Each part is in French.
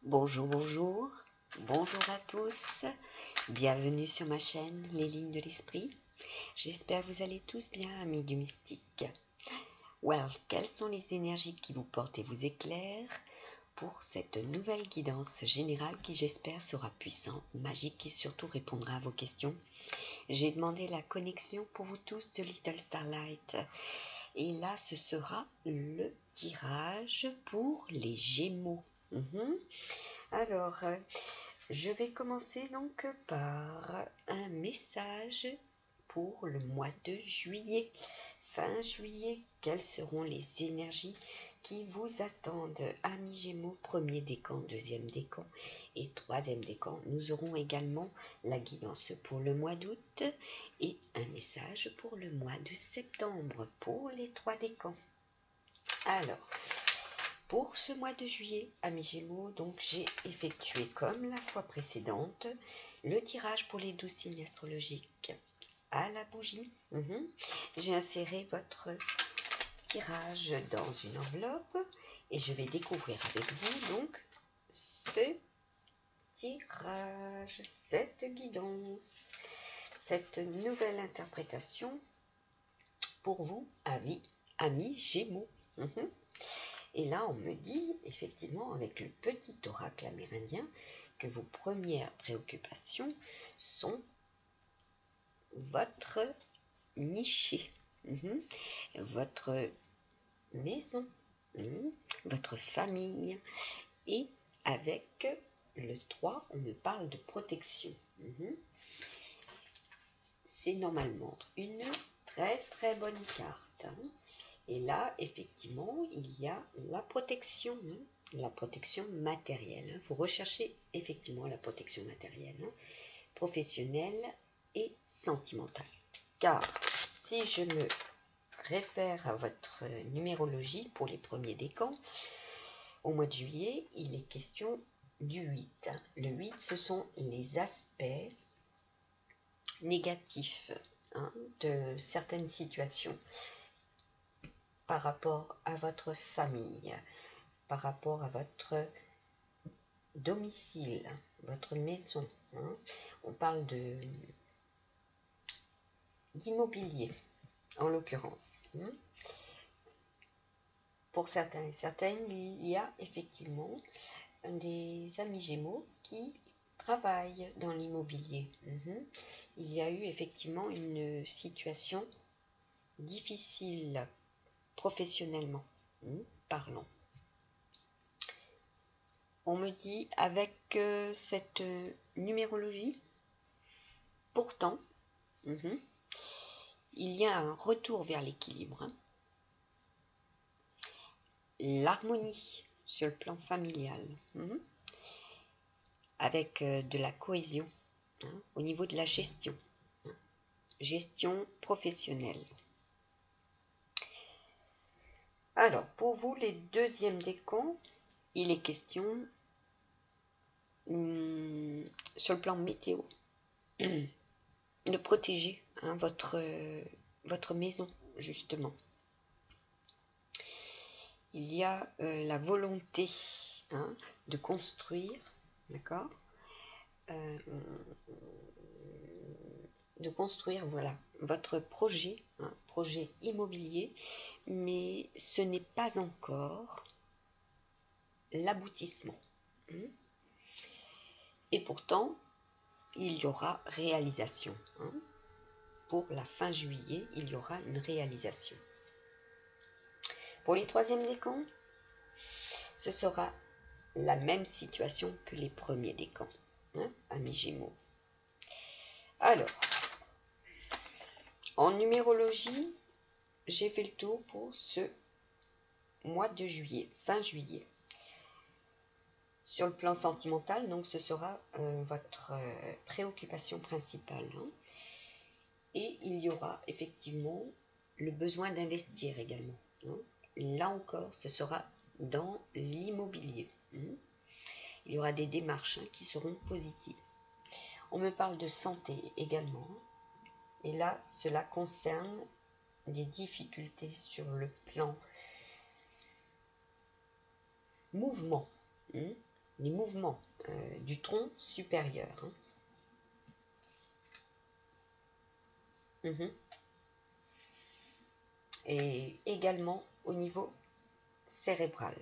Bonjour, bonjour, bonjour à tous, bienvenue sur ma chaîne Les Lignes de l'Esprit. J'espère que vous allez tous bien, amis du mystique. Quelles sont les énergies qui vous portent et vous éclairent pour cette nouvelle guidance générale qui, j'espère, sera puissante, magique et surtout répondra à vos questions. J'ai demandé la connexion pour vous tous de Little Starlight. Et là, ce sera le tirage pour les Gémeaux. Alors, je vais commencer donc par un message pour le mois de juillet. Fin juillet, quelles seront les énergies qui vous attendent, amis Gémeaux, premier décan, deuxième décan et troisième décan. Nous aurons également la guidance pour le mois d'août et un message pour le mois de septembre pour les trois décans. Alors, pour ce mois de juillet, amis Gémeaux, donc j'ai effectué comme la fois précédente le tirage pour les 12 signes astrologiques à la bougie. J'ai inséré votre tirage dans une enveloppe et je vais découvrir avec vous donc ce tirage, cette guidance, cette nouvelle interprétation pour vous, amis Gémeaux. Et là, on me dit, effectivement, avec le petit oracle amérindien, que vos premières préoccupations sont votre niché, votre maison, votre famille. Et avec le 3, on me parle de protection. C'est normalement une très très bonne carte. Et là, effectivement, il y a la protection matérielle. Vous recherchez effectivement la protection matérielle, professionnelle et sentimentale. Car si je me réfère à votre numérologie pour les premiers décans, au mois de juillet, il est question du 8. Le 8, ce sont les aspects négatifs de certaines situations par rapport à votre famille, par rapport à votre domicile, votre maison. On parle d'immobilier, en l'occurrence. Pour certains et certaines, il y a effectivement des amis Gémeaux qui travaillent dans l'immobilier. Il y a eu effectivement une situation difficile professionnellement parlant. On me dit avec cette numérologie, pourtant, il y a un retour vers l'équilibre, l'harmonie sur le plan familial, avec de la cohésion au niveau de la gestion, gestion professionnelle. Alors, pour vous, les deuxièmes décans, il est question sur le plan météo de protéger votre maison, justement. Il y a la volonté de construire, d'accord, de construire, voilà, votre projet, projet immobilier, mais ce n'est pas encore l'aboutissement. Et pourtant, il y aura réalisation. Pour la fin juillet, il y aura une réalisation. Pour les troisièmes décans, ce sera la même situation que les premiers décans, amis Gémeaux. Alors, en numérologie, j'ai fait le tour pour ce mois de juillet, fin juillet. Sur le plan sentimental, donc ce sera votre préoccupation principale. Et il y aura effectivement le besoin d'investir également. Là encore, ce sera dans l'immobilier. Il y aura des démarches qui seront positives. On me parle de santé également. Et là, cela concerne des difficultés sur le plan mouvement. les mouvements du tronc supérieur. Et également au niveau cérébral.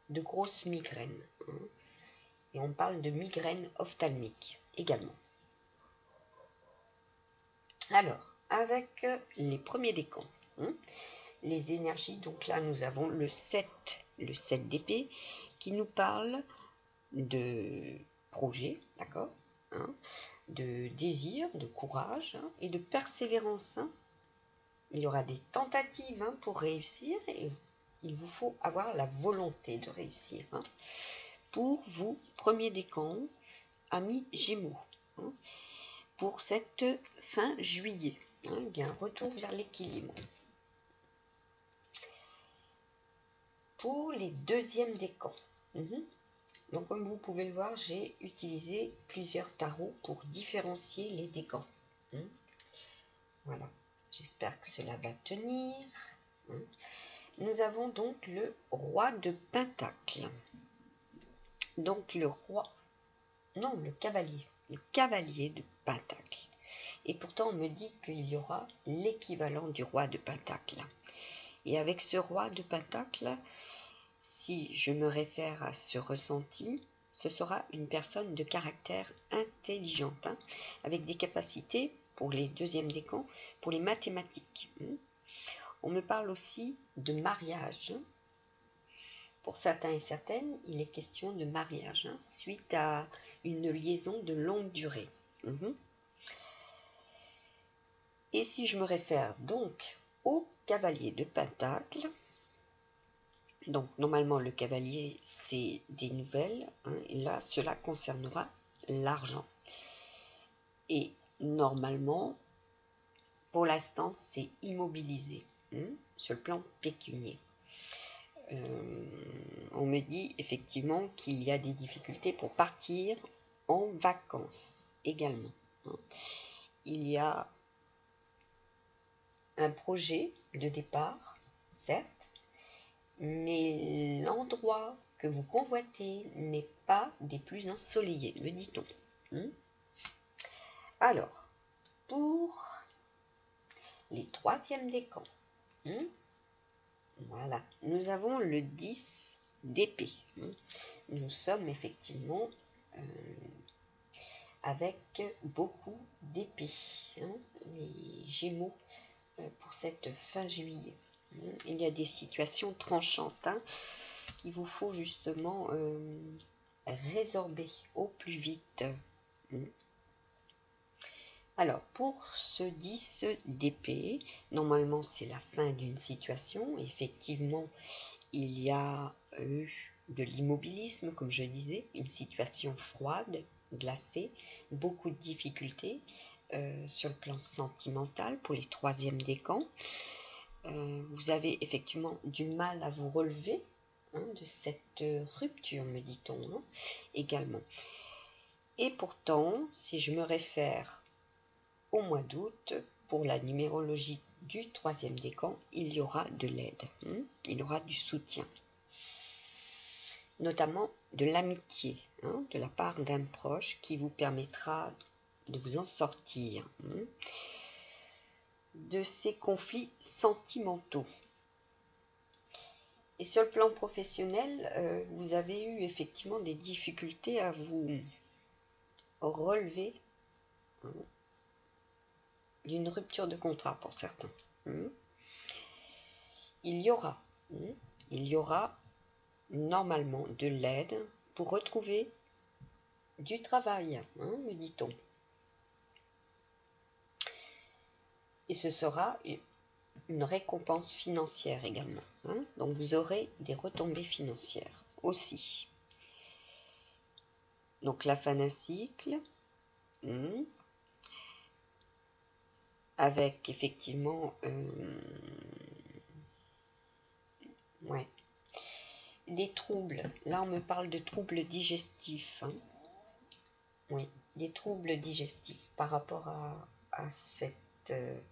De grosses migraines. Et on parle de migraine ophtalmique également. Alors, avec les premiers décans, les énergies, donc là nous avons le 7 d'épée, qui nous parle de projet, d'accord, de désir, de courage et de persévérance. Il y aura des tentatives pour réussir et il vous faut avoir la volonté de réussir. Pour vous, premier décan, amis Gémeaux, pour cette fin juillet, il y a un retour vers l'équilibre. Pour les deuxièmes décans, donc comme vous pouvez le voir, j'ai utilisé plusieurs tarots pour différencier les décans. Voilà, j'espère que cela va tenir. Nous avons donc le roi de Pentacle. Donc le roi, non, le cavalier de Pentacle. Et pourtant on me dit qu'il y aura l'équivalent du roi de Pentacle. Et avec ce roi de Pentacle, si je me réfère à ce ressenti, ce sera une personne de caractère intelligente, avec des capacités pour les deuxièmes décans, pour les mathématiques. On me parle aussi de mariage. Pour certains et certaines, il est question de mariage, suite à une liaison de longue durée. Et si je me réfère donc au cavalier de Pentacle, donc normalement le cavalier c'est des nouvelles, et là cela concernera l'argent. Et normalement, pour l'instant c'est immobilisé sur le plan pécunier. On me dit effectivement qu'il y a des difficultés pour partir en vacances également. Il y a un projet de départ, certes, mais l'endroit que vous convoitez n'est pas des plus ensoleillés, me dit-on. Alors, pour les troisièmes décans, voilà, nous avons le 10 d'épée. Nous sommes effectivement avec beaucoup d'épée, les Gémeaux, pour cette fin juillet. Il y a des situations tranchantes qu'il vous faut justement résorber au plus vite. Alors, pour ce 10 d'épée, normalement c'est la fin d'une situation. Effectivement, il y a eu de l'immobilisme, comme je disais, une situation froide, glacée, beaucoup de difficultés sur le plan sentimental pour les troisièmes décans. Vous avez effectivement du mal à vous relever de cette rupture, me dit-on, également. Et pourtant, si je me réfère au mois d'août, pour la numérologie du troisième décan, il y aura de l'aide, il y aura du soutien, notamment de l'amitié, de la part d'un proche qui vous permettra de vous en sortir de ces conflits sentimentaux. Et sur le plan professionnel, vous avez eu effectivement des difficultés à vous relever d'une rupture de contrat pour certains. Il y aura normalement de l'aide pour retrouver du travail, me dit-on. Et ce sera une récompense financière également. Donc vous aurez des retombées financières aussi. Donc la fin d'un cycle, avec effectivement des troubles. Là on me parle de troubles digestifs. Des troubles digestifs par rapport à cette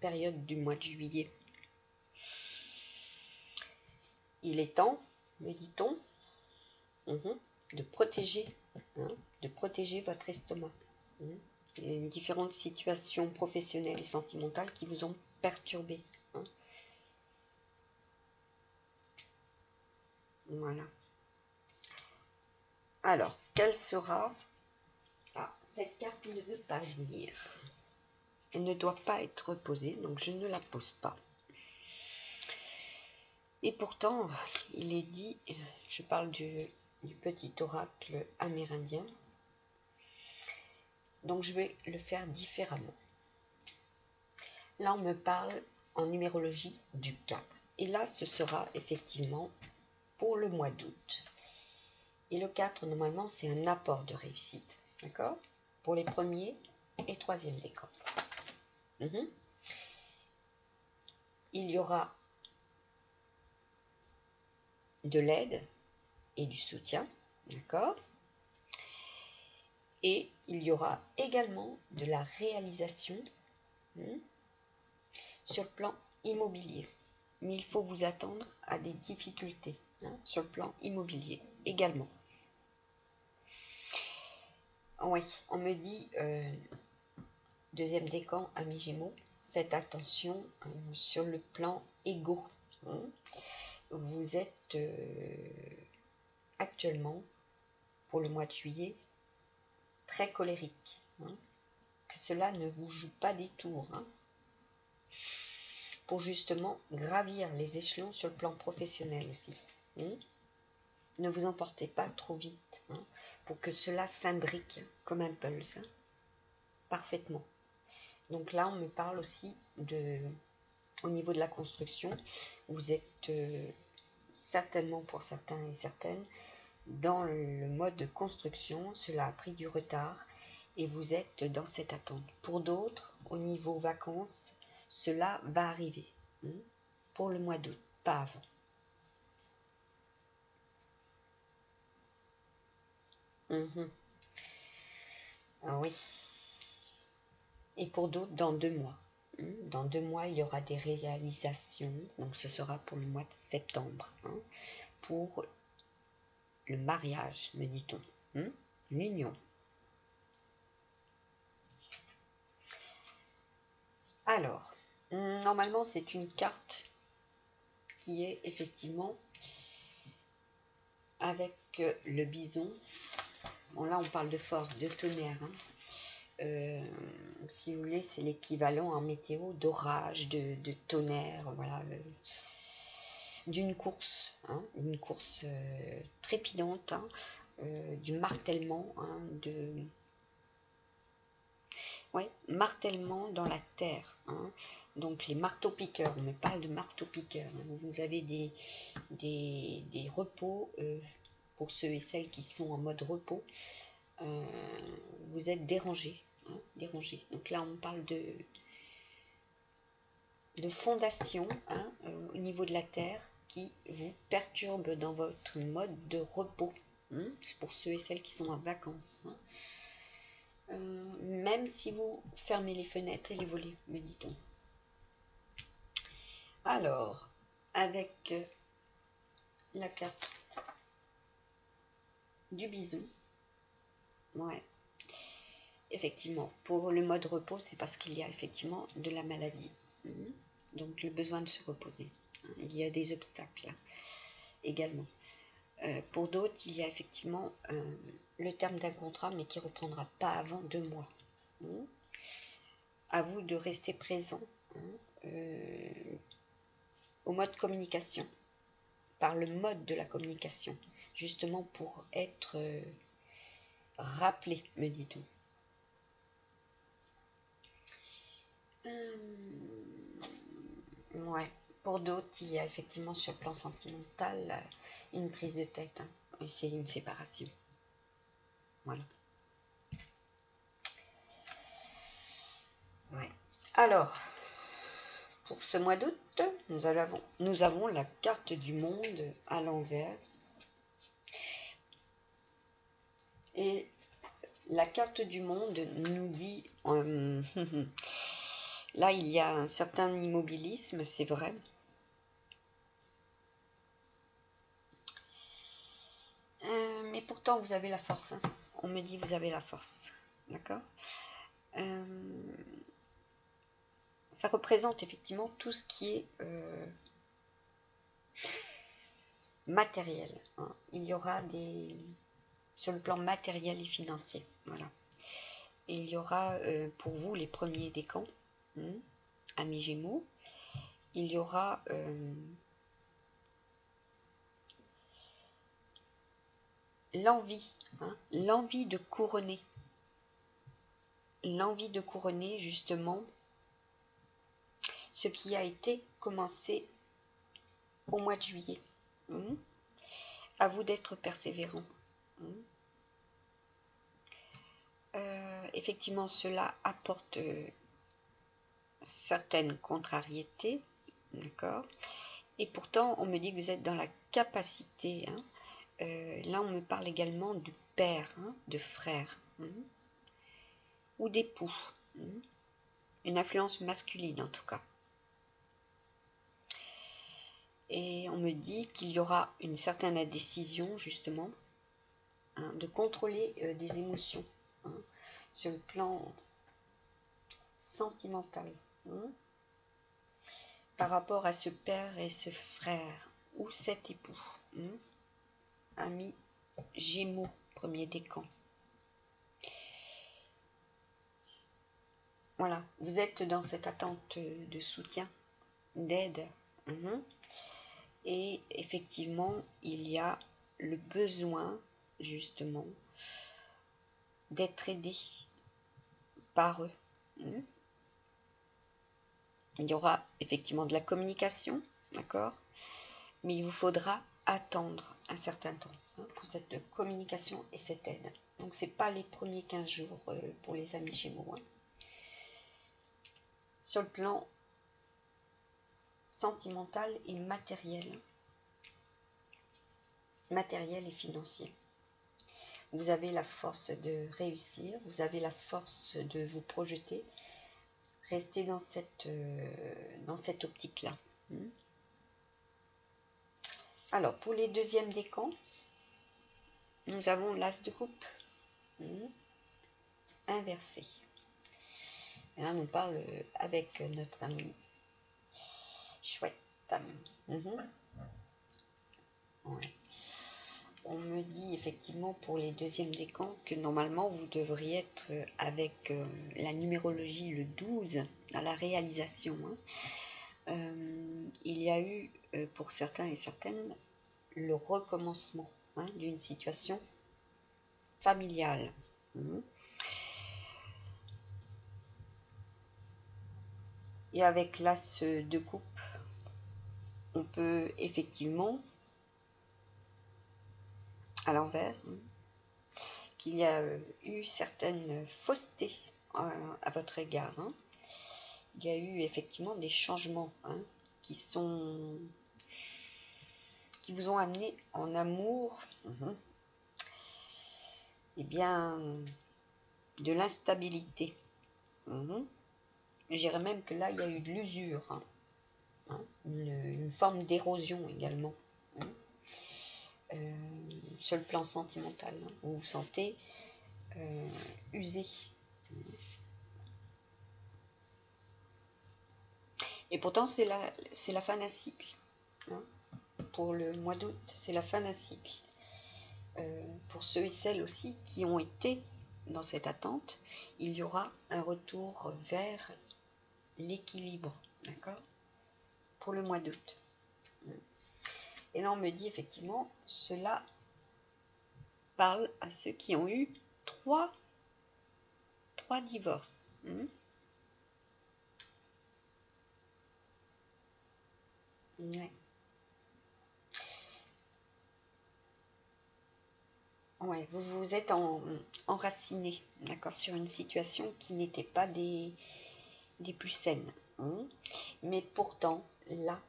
période du mois de juillet. Il est temps, me dit-on, de protéger, hein, de protéger votre estomac. Il y a différentes situations professionnelles et sentimentales qui vous ont perturbé. Voilà. Alors, quelle sera... Ah, cette carte ne veut pas venir. Elle ne doit pas être posée, donc je ne la pose pas. Et pourtant, il est dit, je parle du petit oracle amérindien, donc je vais le faire différemment. Là, on me parle en numérologie du 4. Et là, ce sera effectivement pour le mois d'août. Et le 4, normalement, c'est un apport de réussite. D'accord? Pour les premiers et troisièmes décans. Il y aura de l'aide et du soutien. D'accord? Et il y aura également de la réalisation sur le plan immobilier. Mais il faut vous attendre à des difficultés sur le plan immobilier également. Oui, on me dit, deuxième décan, amis Gémeaux, faites attention sur le plan égo. Vous êtes actuellement, pour le mois de juillet, très colérique. Que cela ne vous joue pas des tours. Pour justement gravir les échelons sur le plan professionnel aussi. Ne vous emportez pas trop vite pour que cela s'imbrique comme un pulse parfaitement. Donc là, on me parle aussi au niveau de la construction. Vous êtes certainement pour certains et certaines dans le mode de construction. Cela a pris du retard et vous êtes dans cette attente. Pour d'autres, au niveau vacances, cela va arriver pour le mois d'août, pas avant. Ah oui. Et pour d'autres, dans 2 mois. Dans 2 mois, il y aura des réalisations. Donc ce sera pour le mois de septembre. Pour le mariage, me dit-on. L'union. Alors, normalement, c'est une carte qui est effectivement avec le bison. Bon, là, on parle de force, de tonnerre. Si vous voulez, c'est l'équivalent en météo d'orage, de tonnerre, voilà, d'une course, une course trépidante, du martèlement, martèlement dans la terre. Donc les marteaux-piqueurs, on me parle de marteaux-piqueurs. Vous avez des repos, pour ceux et celles qui sont en mode repos, vous êtes dérangés. Donc là, on parle de fondation au niveau de la terre qui vous perturbe dans votre mode de repos. Pour ceux et celles qui sont en vacances. Même si vous fermez les fenêtres et les volets, me dit-on. Alors, avec la carte du bison, effectivement, pour le mode repos, c'est parce qu'il y a effectivement de la maladie. Donc le besoin de se reposer. Il y a des obstacles également. Pour d'autres, il y a effectivement le terme d'un contrat, mais qui ne reprendra pas avant 2 mois. À vous de rester présent au mode communication, par le mode de la communication, justement pour être rappelé, me dit-on. Pour d'autres, il y a effectivement sur le plan sentimental une prise de tête. C'est une séparation. Voilà. Alors, pour ce mois d'août, nous avons la carte du monde à l'envers. Et la carte du monde nous dit... là, il y a un certain immobilisme, c'est vrai. pourtant, vous avez la force. Hein. On me dit, vous avez la force. D'accord? Ça représente effectivement tout ce qui est matériel. Hein. Il y aura des... sur le plan matériel et financier. Voilà. Et il y aura pour vous les premiers décans, amis Gémeaux. Il y aura l'envie, hein, l'envie de couronner. L'envie de couronner justement ce qui a été commencé au mois de juillet. À vous d'être persévérant. Effectivement, cela apporte certaines contrariétés, d'accord. Et pourtant, on me dit que vous êtes dans la capacité. Hein, là, on me parle également du père, hein, de frère, ou d'époux. Une influence masculine en tout cas. Et on me dit qu'il y aura une certaine indécision, justement, hein, de contrôler des émotions, hein, sur le plan sentimental, hein, par rapport à ce père et ce frère, ou cet époux, hein, ami Gémeaux, premier décan. Voilà, vous êtes dans cette attente de soutien, d'aide. Et effectivement, il y a le besoin, justement, d'être aidé par eux. Il y aura effectivement de la communication, d'accord? Mais il vous faudra attendre un certain temps, hein, pour cette communication et cette aide. Donc, ce n'est pas les premiers 15 jours pour les amis Gémeaux. Hein. Sur le plan sentimental et matériel et financier. Vous avez la force de réussir, vous avez la force de vous projeter. Restez dans cette optique-là. Alors, pour les deuxièmes décans, nous avons l'as de coupe inversé. Et là, on nous parle avec notre ami chouette. Ouais. On me dit effectivement pour les deuxièmes décans que normalement vous devriez être avec la numérologie le 12 dans la réalisation. Hein. Il y a eu pour certains et certaines le recommencement, hein, d'une situation familiale. Et avec l'as de coupe, on peut effectivement, à l'envers, qu'il y a eu certaines faussetés à votre égard. Hein. Il y a eu effectivement des changements, hein, qui vous ont amené en amour, et bien, de l'instabilité. Je dirais même que là, il y a eu de l'usure, hein, une forme d'érosion également. Sur le plan sentimental, hein, vous vous sentez usé. Et pourtant, c'est la fin d'un cycle. Hein. Pour le mois d'août, c'est la fin d'un cycle. Pour ceux et celles aussi qui ont été dans cette attente, il y aura un retour vers l'équilibre, d'accord, pour le mois d'août. Et là, on me dit effectivement, cela parle à ceux qui ont eu trois divorces. Ouais. Ouais, vous vous êtes enraciné, d'accord, sur une situation qui n'était pas des plus saines. Mais pourtant, là,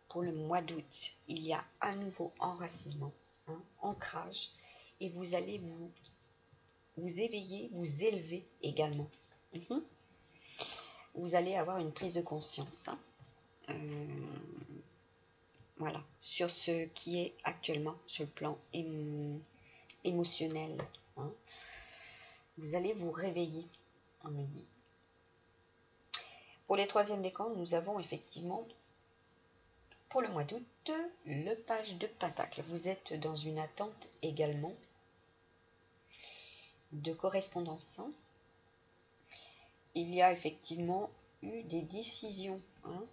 pour le mois d'août, il y a un nouveau enracinement, ancrage, et vous allez vous éveiller, vous élever également. Vous allez avoir une prise de conscience, voilà, sur ce qui est actuellement sur le plan émotionnel. Hein. Vous allez vous réveiller, on me dit. Pour les troisièmes décans, nous avons effectivement, pour le mois d'août, le page de Pentacle. Vous êtes dans une attente également de correspondance. Hein. Il y a effectivement eu des décisions, hein,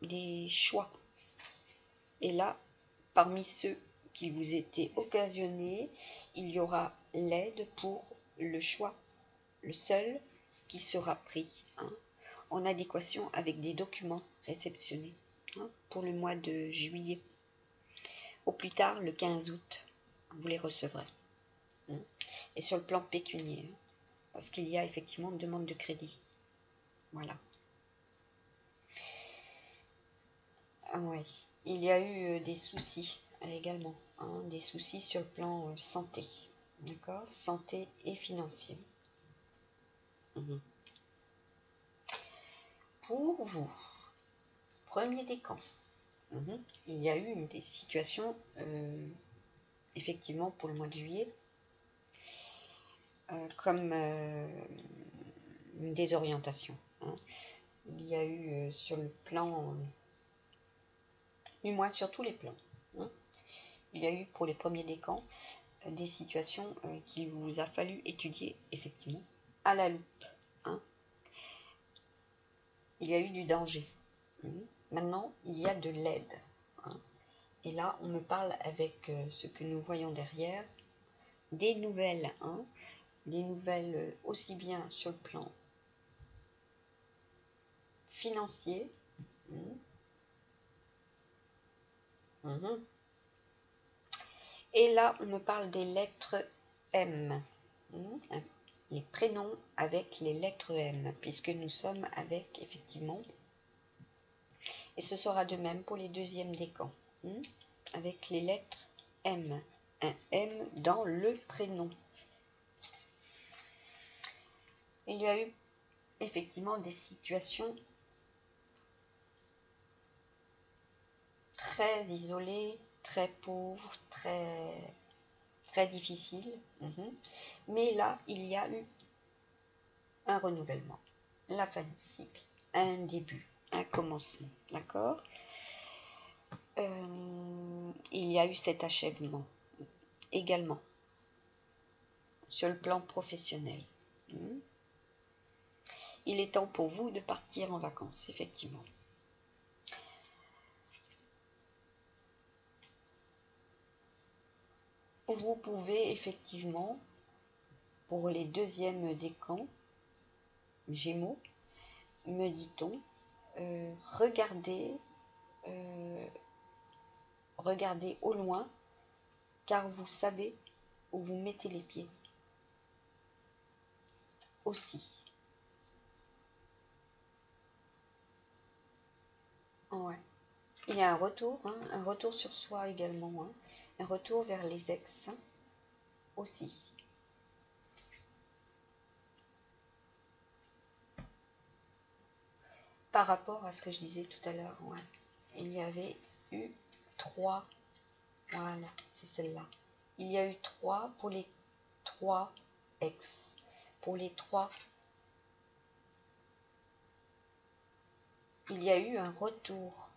des choix. Et là, parmi ceux qui vous étaient occasionnés, il y aura l'aide pour le choix, le seul qui sera pris, hein, en adéquation avec des documents réceptionnés, hein, pour le mois de juillet. Au plus tard, le 15 août, vous les recevrez. Hein. Et sur le plan pécunier, hein, parce qu'il y a effectivement une demande de crédit. Voilà. Ah ouais. Il y a eu des soucis également, hein, des soucis sur le plan santé, d'accord, santé et financier. Pour vous, premier décan, il y a eu des situations, effectivement, pour le mois de juillet, comme une désorientation. Hein. Il y a eu sur le plan, du moins sur tous les plans, hein, il y a eu pour les premiers décans des situations qu'il vous a fallu étudier effectivement à la loupe. Hein. Il y a eu du danger. Maintenant, il y a de l'aide. Hein. Et là, on me parle avec ce que nous voyons derrière, des nouvelles. Hein. Des nouvelles aussi bien sur le plan financier. Et là, on me parle des lettres M. Les prénoms avec les lettres M, puisque nous sommes avec, effectivement, et ce sera de même pour les deuxièmes décans, avec les lettres M. Un M dans le prénom. Il y a eu effectivement des situations très isolées, très pauvres, très difficiles. Mais là, il y a eu un renouvellement, la fin de cycle, un début, un commencement, d'accord. Il y a eu cet achèvement également sur le plan professionnel. Il est temps pour vous de partir en vacances, effectivement. Vous pouvez effectivement, pour les deuxièmes décans, Gémeaux, me dit-on, regardez au loin, car vous savez où vous mettez les pieds. Aussi. Ouais. Il y a un retour sur soi également, hein, un retour vers les ex, hein, aussi. Par rapport à ce que je disais tout à l'heure, ouais, il y avait eu 3, voilà, c'est celle-là. Il y a eu 3 pour les 3 ex, pour les 3. Il y a eu un retour.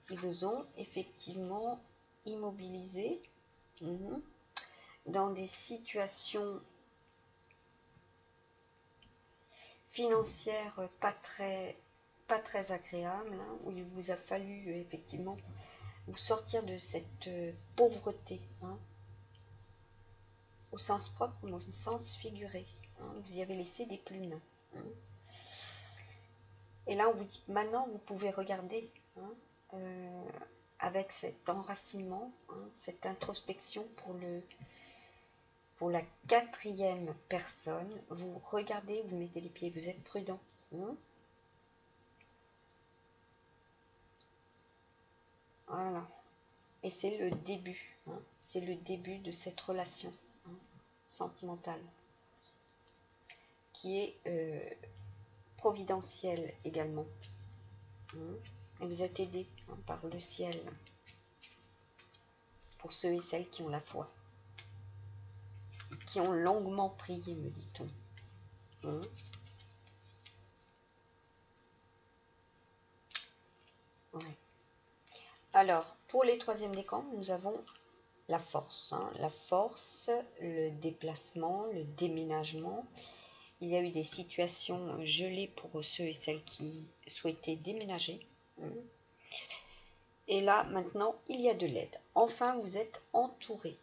Ils vous ont effectivement immobilisé dans des situations financières pas très agréables, hein, où il vous a fallu effectivement vous sortir de cette pauvreté, hein, au sens propre comme au sens figuré. Hein, vous y avez laissé des plumes. Hein. Et là, on vous dit, maintenant, vous pouvez regarder, hein, avec cet enracinement, hein, cette introspection pour la 4e personne. Vous regardez, vous mettez les pieds, vous êtes prudent. Hein. Voilà. Et c'est le début. Hein, c'est le début de cette relation, hein, sentimentale, qui est providentielle également. Et vous êtes aidé, hein, par le ciel, pour ceux et celles qui ont la foi. qui ont longuement prié, me dit-on. Ouais. Alors, pour les troisièmes décans, nous avons la force. La force, le déplacement, le déménagement. Il y a eu des situations gelées pour ceux et celles qui souhaitaient déménager. Et là, maintenant, il y a de l'aide. Enfin, vous êtes entouré.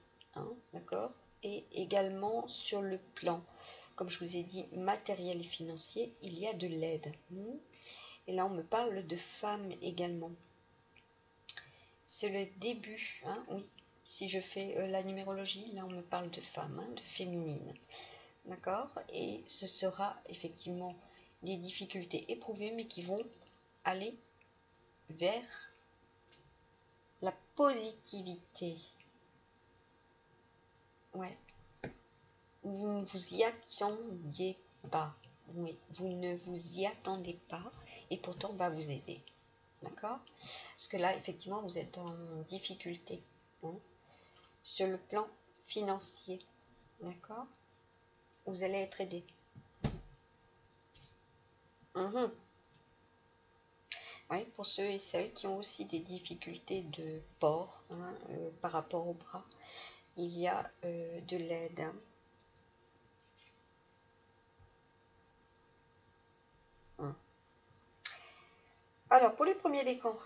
D'accord? Et également sur le plan, comme je vous ai dit, matériel et financier, il y a de l'aide. Et là, on me parle de femmes également. C'est le début, oui. Si je fais la numérologie, là, on me parle de femmes, de féminines. D'accord? Et ce sera effectivement des difficultés éprouvées, mais qui vont aller vers la positivité. Ouais. Vous ne vous y attendiez pas. Oui, vous ne vous y attendez pas et pourtant on va vous aider. D'accord? Parce que là, effectivement, vous êtes en difficulté. Sur le plan financier. D'accord? Vous allez être aidé. Oui, pour ceux et celles qui ont aussi des difficultés de port par rapport au bras, il y a de l'aide. Alors, pour les premiers décans,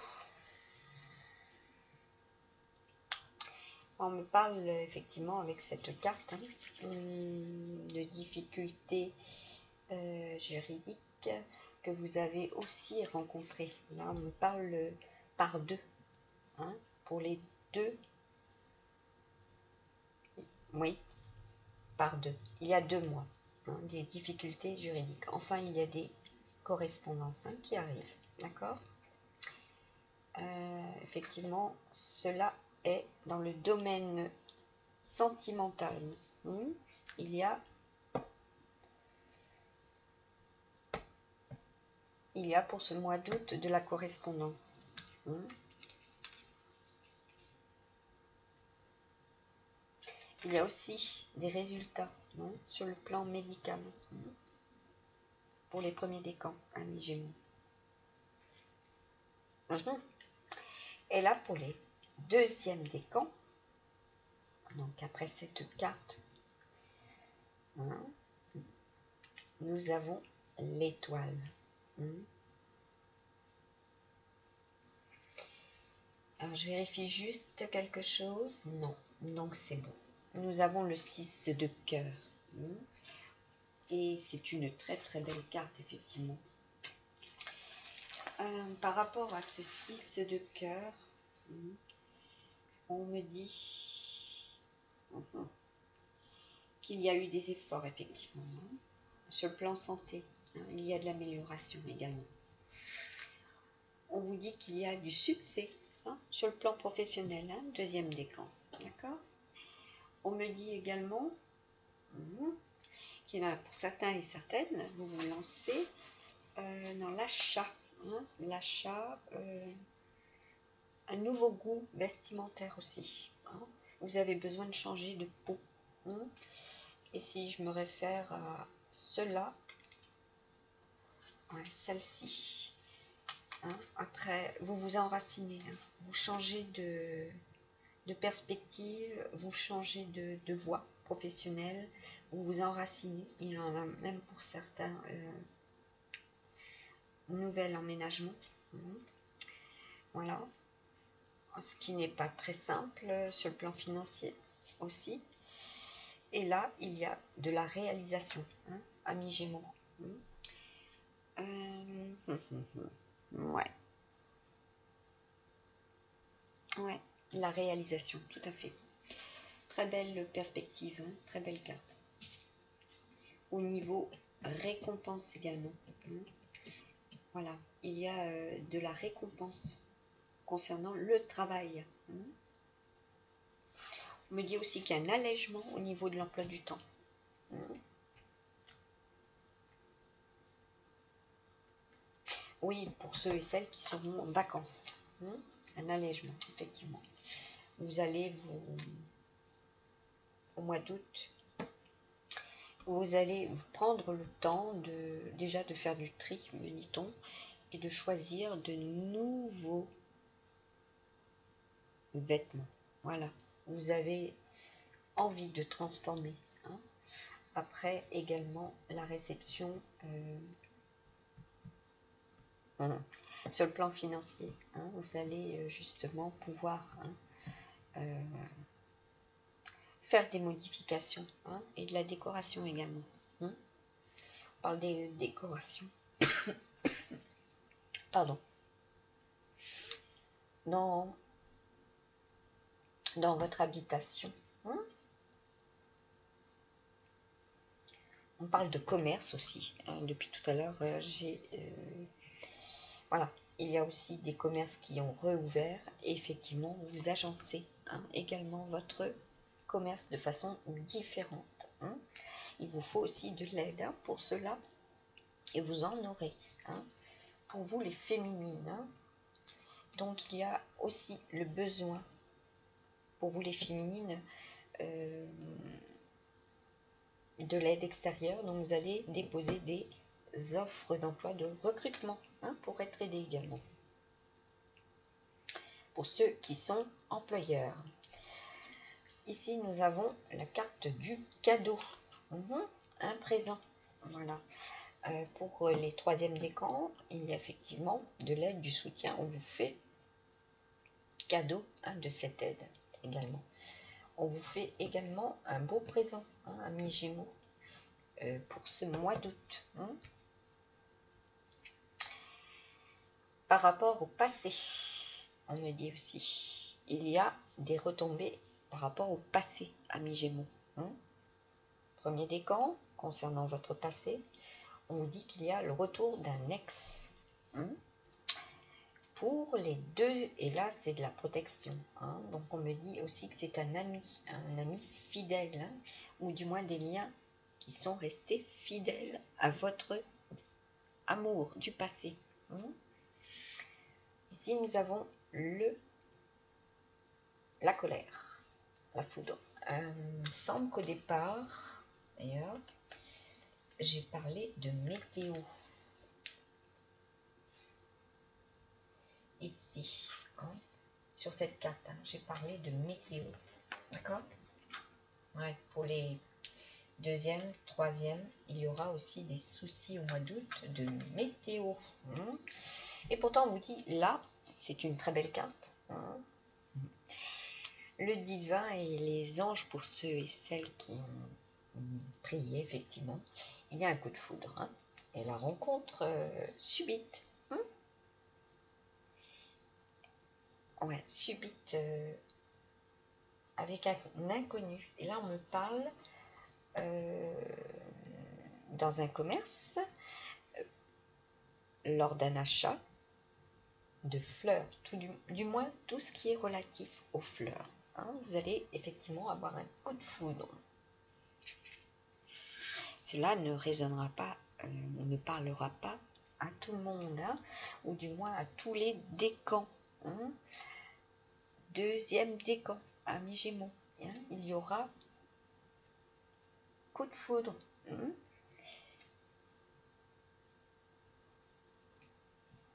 on me parle effectivement avec cette carte de difficultés juridiques que vous avez aussi rencontrées. Là, on me parle par deux. Pour les deux, oui, par deux. Il y a 2 mois, des difficultés juridiques. Enfin, il y a des correspondances qui arrivent. D'accord? Effectivement, cela est dans le domaine sentimental. Il y a pour ce mois d'août de la correspondance. Il y a aussi des résultats sur le plan médical pour les premiers décans, amis Gémeaux. Et là, pour les deuxièmes décans, donc après cette carte, nous avons l'étoile. Alors, je vérifie juste quelque chose. Non, donc c'est bon. Nous avons le 6 de cœur. Et c'est une très très belle carte, effectivement. Par rapport à ce 6 de cœur, on me dit qu'il y a eu des efforts, effectivement. Sur le plan santé, il y a de l'amélioration également. On vous dit qu'il y a du succès sur le plan professionnel, deuxième décan. D'accord? On me dit également qu'il y en a pour certains et certaines, vous vous lancez dans l'achat. L'achat, un nouveau goût vestimentaire aussi. Vous avez besoin de changer de peau. Et si je me réfère à cela, celle-ci, après vous vous enracinez, vous changez de perspective, vous changez de voie professionnelle, vous vous enracinez. Il y en a même pour certains nouvel emménagement. Voilà. Ce qui n'est pas très simple sur le plan financier aussi. Et là, il y a de la réalisation, amis Gémeaux. Ouais. Ouais, la réalisation, tout à fait. Très belle perspective, très belle carte. Au niveau récompense également. Voilà, il y a de la récompense concernant le travail. On me dit aussi qu'il y a un allègement au niveau de l'emploi du temps. Oui, pour ceux et celles qui seront en vacances. Un allègement, effectivement. Vous allez au mois d'août, vous allez prendre le temps déjà de faire du tri, me dit-on, et de choisir de nouveaux vêtements. Voilà, vous avez envie de transformer. Hein. Après, également, la réception sur le plan financier. Hein, vous allez justement pouvoir faire des modifications et de la décoration également. On parle des décorations. Pardon. Dans votre habitation. On parle de commerce aussi. Depuis tout à l'heure, voilà. Il y a aussi des commerces qui ont réouvert. Et effectivement, vous agencez également votre commerce de façon différente. Il vous faut aussi de l'aide pour cela. Et vous en aurez. Pour vous, les féminines. Donc, il y a aussi le besoin, pour vous, les féminines, de l'aide extérieure. Donc, vous allez déposer des offres d'emploi, de recrutement, pour être aidé également. Pour ceux qui sont employeurs. Ici, nous avons la carte du cadeau. Un présent. Voilà. Pour les troisièmes décans, il y a effectivement de l'aide, du soutien. On vous fait cadeau de cette aide également. On vous fait également un beau présent, amis Gémeaux, pour ce mois d'août. Par rapport au passé, on me dit aussi, il y a des retombées par rapport au passé, amis Gémeaux. Premier décan, concernant votre passé, on vous dit qu'il y a le retour d'un ex. Pour les deux, et là c'est de la protection. Donc on me dit aussi que c'est un ami fidèle, ou du moins des liens qui sont restés fidèles à votre amour du passé. Ici nous avons la colère, la foudre. Il semble qu'au départ, d'ailleurs, j'ai parlé de météo. Ici, sur cette carte, j'ai parlé de météo. D'accord? Ouais, pour les deuxième, troisième, il y aura aussi des soucis au mois d'août de météo. Et pourtant, on vous dit, là, c'est une très belle carte. Le divin et les anges, pour ceux et celles qui ont prié, effectivement, il y a un coup de foudre. Et la rencontre subite. Ouais, subite, avec un inconnu. Et là, on me parle dans un commerce, lors d'un achat de fleurs, du moins tout ce qui est relatif aux fleurs. Vous allez effectivement avoir un coup de foudre. Cela ne résonnera pas, on ne parlera pas à tout le monde, ou du moins à tous les décans. Deuxième décan, amis Gémeaux, il y aura coup de foudre.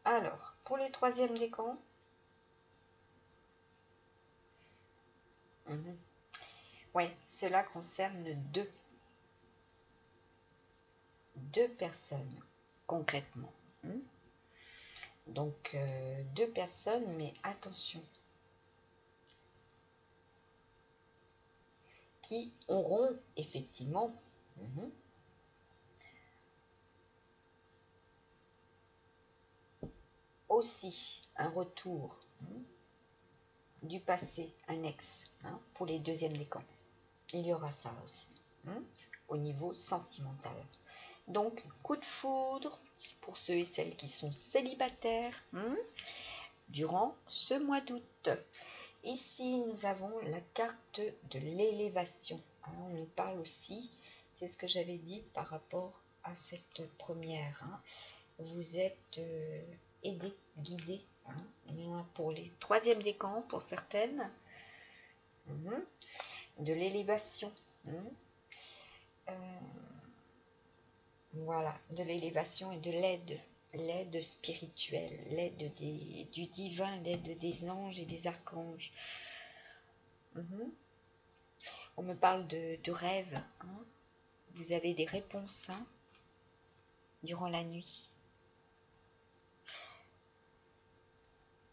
Alors, pour les troisièmes décans, ouais, cela concerne deux personnes, concrètement. Donc, deux personnes, mais attention, qui auront effectivement aussi un retour du passé, un ex, pour les deuxièmes décans. Il y aura ça aussi, au niveau sentimental. Donc, coup de foudre pour ceux et celles qui sont célibataires durant ce mois d'août. Ici, nous avons la carte de l'élévation. On nous parle aussi, c'est ce que j'avais dit par rapport à cette première. Vous êtes aidé, guidé. Pour les troisièmes décans, pour certaines, de l'élévation. Voilà, de l'élévation et de l'aide spirituelle, l'aide du divin, l'aide des anges et des archanges. On me parle de rêves, hein. Vous avez des réponses, hein, durant la nuit.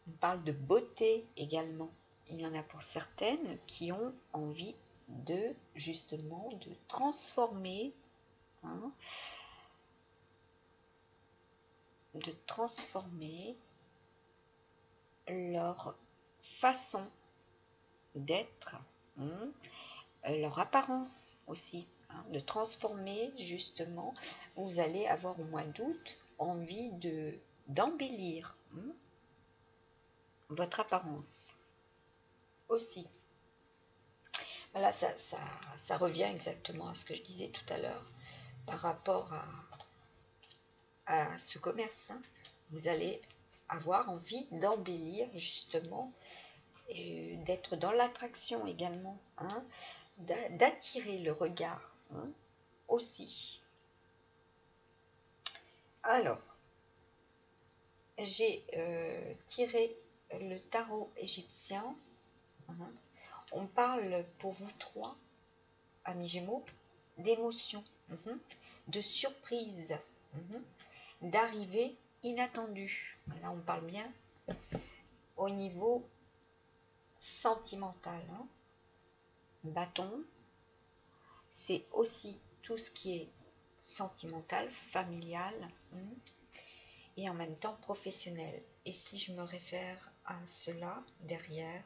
On parle de beauté également. Il y en a pour certaines qui ont envie de, justement, de transformer, hein, leur façon d'être, hein, leur apparence aussi, hein, de transformer justement. Vous allez avoir au mois d'août envie d'embellir, hein, votre apparence aussi. Voilà, ça revient exactement à ce que je disais tout à l'heure par rapport à ce commerce, hein. Vous allez avoir envie d'embellir justement, d'être dans l'attraction également, hein, d'attirer le regard, hein, aussi. Alors, j'ai tiré le tarot égyptien, hein. On parle pour vous trois, amis Gémeaux, d'émotions, de surprise, d'arrivée inattendue. Là, on parle bien au niveau sentimental, hein. Bâton, c'est aussi tout ce qui est sentimental, familial, et en même temps professionnel. Et si je me réfère à cela derrière,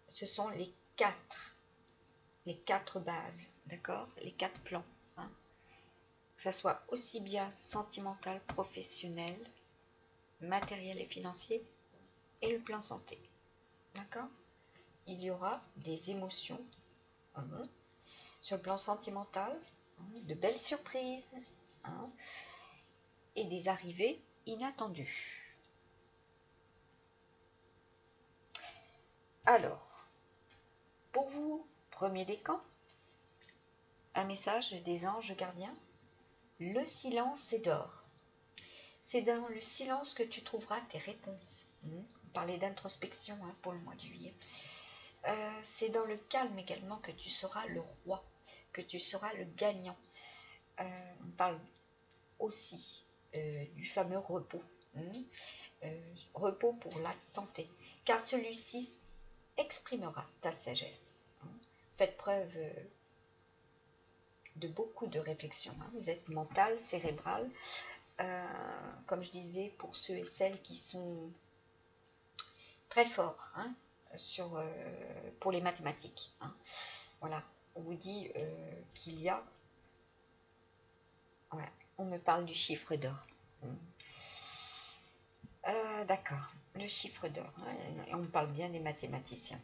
ce sont les quatre bases, d'accord, les 4 plans, hein, que ça soit aussi bien sentimental, professionnel, matériel et financier, et le plan santé, d'accord. Il y aura des émotions, sur le plan sentimental, de belles surprises, hein, et des arrivées inattendues. Alors, pour vous, premier décan, un message des anges gardiens. Le silence est d'or. C'est dans le silence que tu trouveras tes réponses. On parlait d'introspection, hein, pour le mois de juillet. C'est dans le calme également que tu seras le roi, que tu seras le gagnant. On parle aussi du fameux repos. Repos pour la santé, car celui-ci exprimera ta sagesse. Faites preuve de beaucoup de réflexion. Vous êtes mental, cérébral, comme je disais, pour ceux et celles qui sont très forts, hein, pour les mathématiques. Voilà, on vous dit qu'il y a... Ouais, on me parle du chiffre d'or. D'accord, le chiffre d'or, hein, on me parle bien des mathématiciens.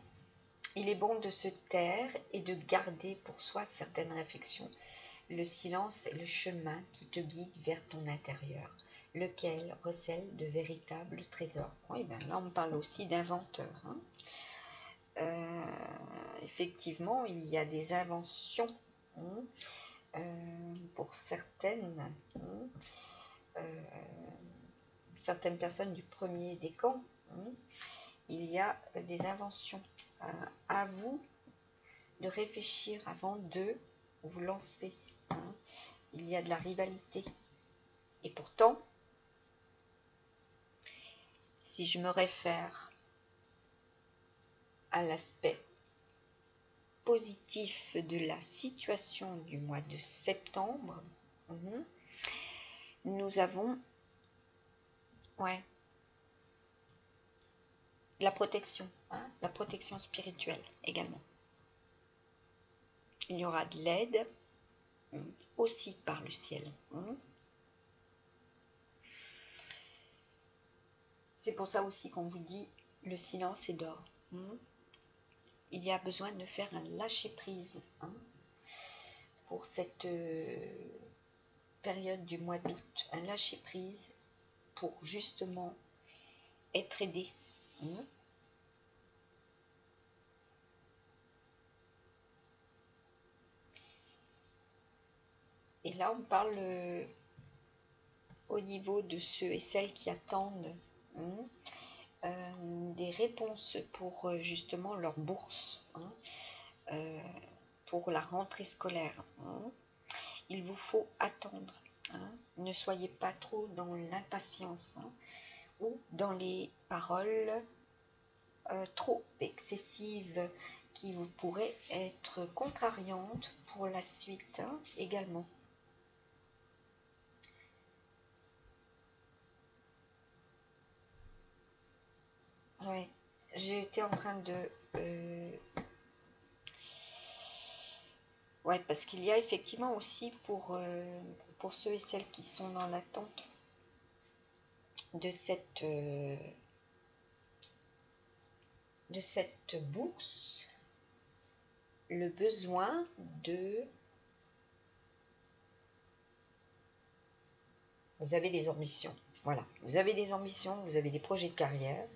Il est bon de se taire et de garder pour soi certaines réflexions. Le silence est le chemin qui te guide vers ton intérieur, lequel recèle de véritables trésors. Oui, ben là, on parle aussi d'inventeurs. Effectivement, il y a des inventions, pour certaines personnes du premier décan. Il y a des inventions. À vous de réfléchir avant de vous lancer. Il y a de la rivalité. Et pourtant, si je me réfère à l'aspect positif de la situation du mois de septembre, nous avons la protection, la protection spirituelle également. Il y aura de l'aide aussi par le ciel. C'est pour ça aussi qu'on vous dit le silence est d'or. Il y a besoin de faire un lâcher-prise, pour cette période du mois d'août. Un lâcher-prise pour justement être aidé. Et là, on parle au niveau de ceux et celles qui attendent des réponses pour justement leur bourse, pour la rentrée scolaire. Il vous faut attendre. Ne soyez pas trop dans l'impatience ou dans les paroles trop excessives qui vous pourraient être contrariantes pour la suite également. Ouais, j'étais en train de... Ouais, parce qu'il y a effectivement aussi pour ceux et celles qui sont dans l'attente de cette bourse, le besoin de... Vous avez des ambitions, voilà. Vous avez des ambitions, vous avez des projets de carrière,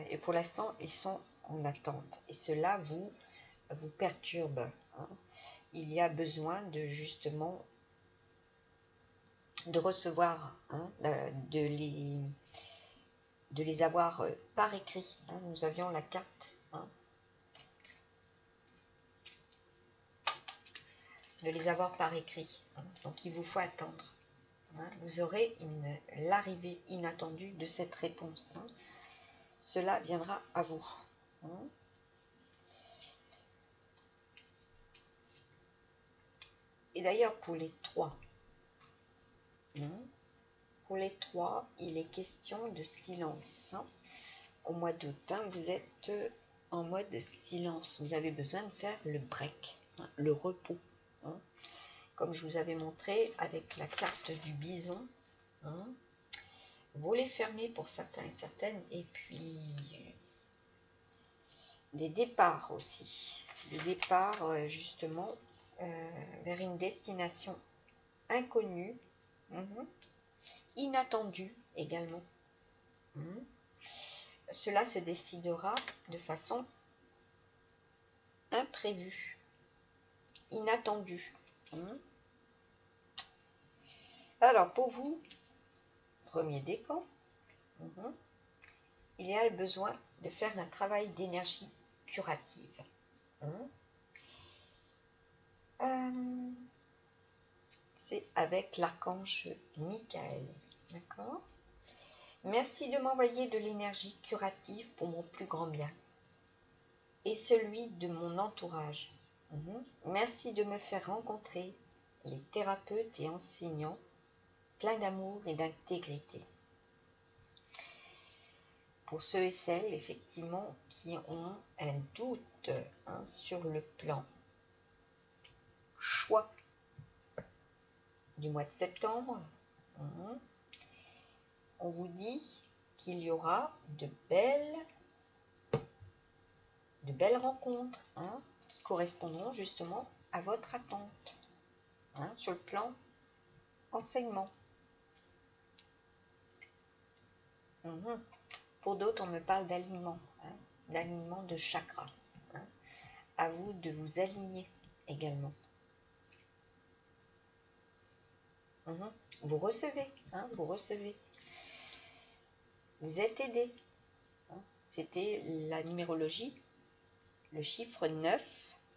et pour l'instant, ils sont en attente. Et cela vous perturbe. Il y a besoin de justement de recevoir, de les avoir par écrit. Nous avions la carte de les avoir par écrit. Donc il vous faut attendre. Vous aurez l'arrivée inattendue de cette réponse. Cela viendra à vous. Et d'ailleurs, pour les trois, il est question de silence. Au mois d'août, vous êtes en mode silence. Vous avez besoin de faire le break, le repos. Comme je vous avais montré avec la carte du bison. Vous les fermez pour certains et certaines. Et puis, des départs aussi. Des départs justement vers une destination inconnue, inattendue également. Cela se décidera de façon imprévue, inattendue. Alors, pour vous, premier décan, il y a le besoin de faire un travail d'énergie curative. C'est avec l'archange Michael. D'accord ? Merci de m'envoyer de l'énergie curative pour mon plus grand bien et celui de mon entourage. Merci de me faire rencontrer les thérapeutes et enseignants pleins d'amour et d'intégrité. Pour ceux et celles, effectivement, qui ont un doute sur le plan choix du mois de septembre, on vous dit qu'il y aura de belles rencontres qui correspondront justement à votre attente sur le plan enseignement. Pour d'autres, on me parle d'alignement, d'alignement de chakras. À vous de vous aligner également. Vous recevez, vous recevez. Vous êtes aidé. C'était la numérologie, le chiffre 9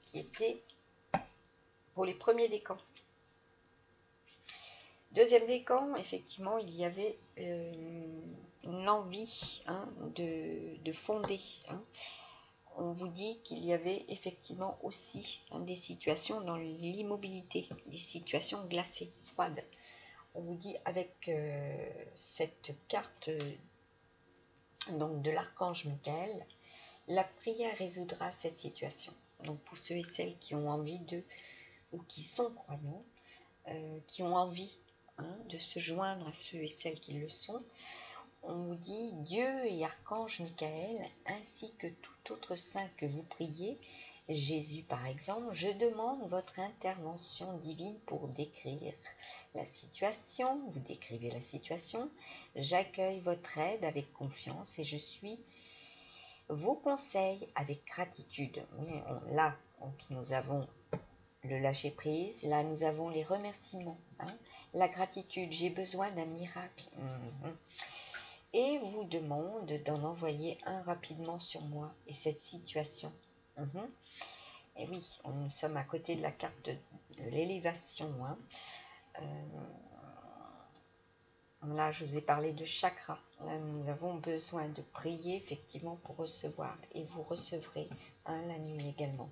qui était pour les premiers décans. Deuxième décan, effectivement, il y avait une envie de fonder. On vous dit qu'il y avait effectivement aussi des situations dans l'immobilité, des situations glacées, froides. On vous dit avec cette carte donc de l'archange Michael, la prière résoudra cette situation. Donc pour ceux et celles qui ont envie ou qui sont croyants, qui ont envie de se joindre à ceux et celles qui le sont, on vous dit Dieu et archange Michael, ainsi que tout autre saint que vous priez, Jésus par exemple, je demande votre intervention divine pour décrire la situation. Vous décrivez la situation, j'accueille votre aide avec confiance et je suis vos conseils avec gratitude. Là, nous avons le lâcher prise. Là, nous avons les remerciements, hein, la gratitude. J'ai besoin d'un miracle. Et vous demande d'en envoyer un rapidement sur moi et cette situation. Et oui, nous sommes à côté de la carte de l'élévation. Hein. Là, je vous ai parlé de chakra. Là, nous avons besoin de prier effectivement pour recevoir. Et vous recevrez la nuit également.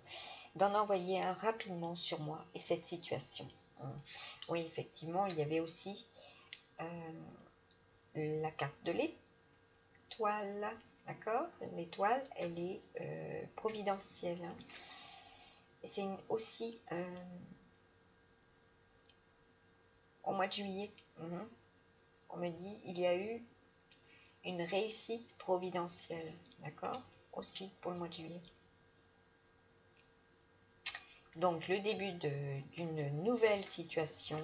D'en envoyer un rapidement sur moi et cette situation. Oui, effectivement, il y avait aussi la carte de l'étoile. D'accord? L'étoile, elle est providentielle. Hein. C'est aussi au mois de juillet. On me dit il y a eu une réussite providentielle. D'accord? Aussi pour le mois de juillet. Donc, le début d'une nouvelle situation,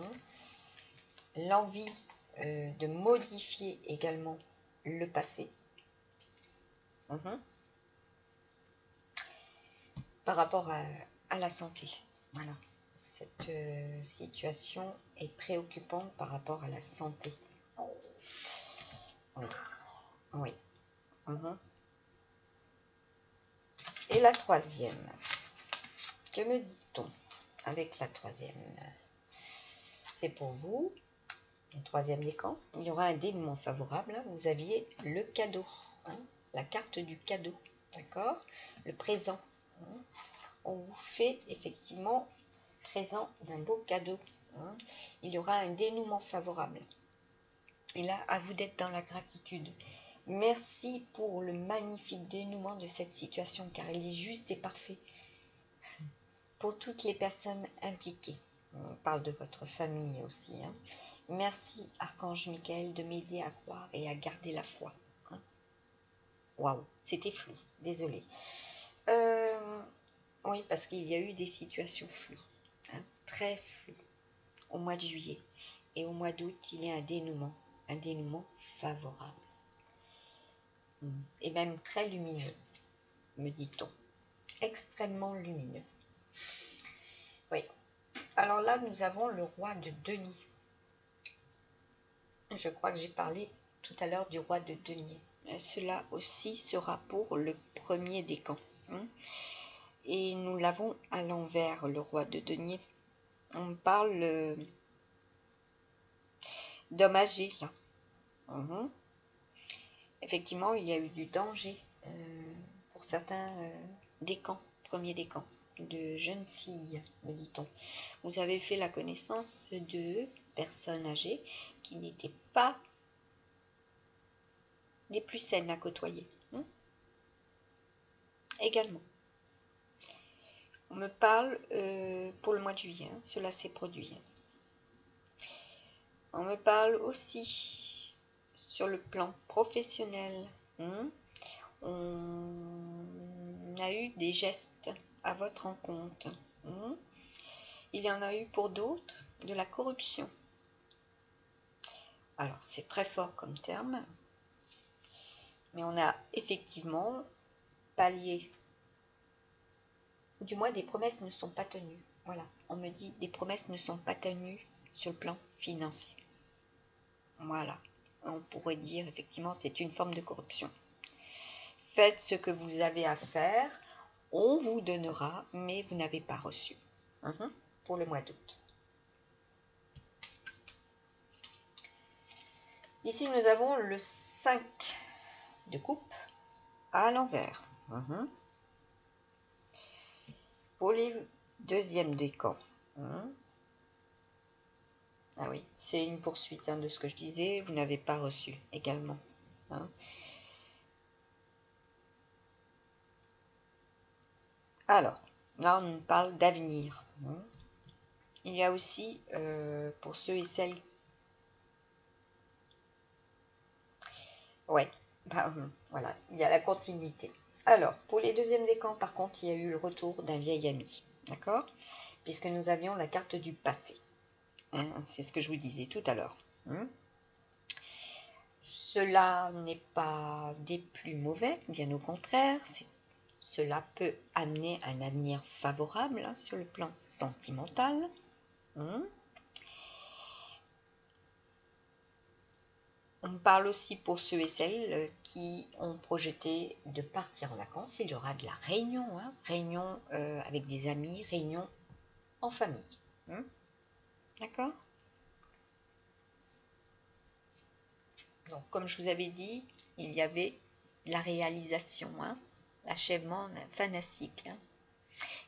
l'envie de modifier également le passé. Par rapport à la santé. Voilà. Cette situation est préoccupante par rapport à la santé. Oui. Oui. Et la troisième. Que me dit-on avec la troisième? C'est pour vous. Le troisième décan. Il y aura un dénouement favorable. Vous aviez le cadeau. Hein, la carte du cadeau. D'accord? Le présent. On vous fait effectivement présent d'un beau cadeau. Hein. Il y aura un dénouement favorable. Et là, à vous d'être dans la gratitude. Merci pour le magnifique dénouement de cette situation, car il est juste et parfait pour toutes les personnes impliquées. On parle de votre famille aussi. Hein. Merci, Archange Michael, de m'aider à croire et à garder la foi. Hein. Waouh, c'était flou, désolé. Oui, parce qu'il y a eu des situations floues, hein, très floues, au mois de juillet. Et au mois d'août, il y a un dénouement favorable. Et même très lumineux, me dit-on. Extrêmement lumineux. Oui. Alors là, nous avons le roi de denier. Je crois que j'ai parlé tout à l'heure du roi de denier. Cela aussi sera pour le premier décan. Et nous l'avons à l'envers, le roi de denier. On parle d'homme âgé, là. Effectivement, il y a eu du danger pour certains décans, premiers décans, de jeunes filles, me dit-on. Vous avez fait la connaissance de personnes âgées qui n'étaient pas les plus saines à côtoyer. Également. On me parle pour le mois de juillet, cela s'est produit. On me parle aussi sur le plan professionnel. On a eu des gestes à votre encontre. Il y en a eu pour d'autres de la corruption. Alors, c'est très fort comme terme, mais on a effectivement pallié. Du moins, des promesses ne sont pas tenues. Voilà, on me dit des promesses ne sont pas tenues sur le plan financier. Voilà, on pourrait dire effectivement c'est une forme de corruption. Faites ce que vous avez à faire, on vous donnera, mais vous n'avez pas reçu. Pour le mois d'août. Ici, nous avons le 5 de coupe à l'envers. Pour les deuxièmes décans. Ah oui, c'est une poursuite de ce que je disais. Vous n'avez pas reçu également. Alors, là, on parle d'avenir. Il y a aussi, pour ceux et celles... Ouais, voilà, il y a la continuité. Alors, pour les deuxièmes décans, par contre, il y a eu le retour d'un vieil ami. D'accord? Puisque nous avions la carte du passé. C'est ce que je vous disais tout à l'heure. Cela n'est pas des plus mauvais, bien au contraire. cela peut amener un avenir favorable hein, sur le plan sentimental. On parle aussi pour ceux et celles qui ont projeté de partir en vacances. Il y aura de la réunion, hein, réunion avec des amis, réunion en famille. D'accord? Donc, comme je vous avais dit, il y avait la réalisation, hein, l'achèvement, la fin d'un cycle. Hein,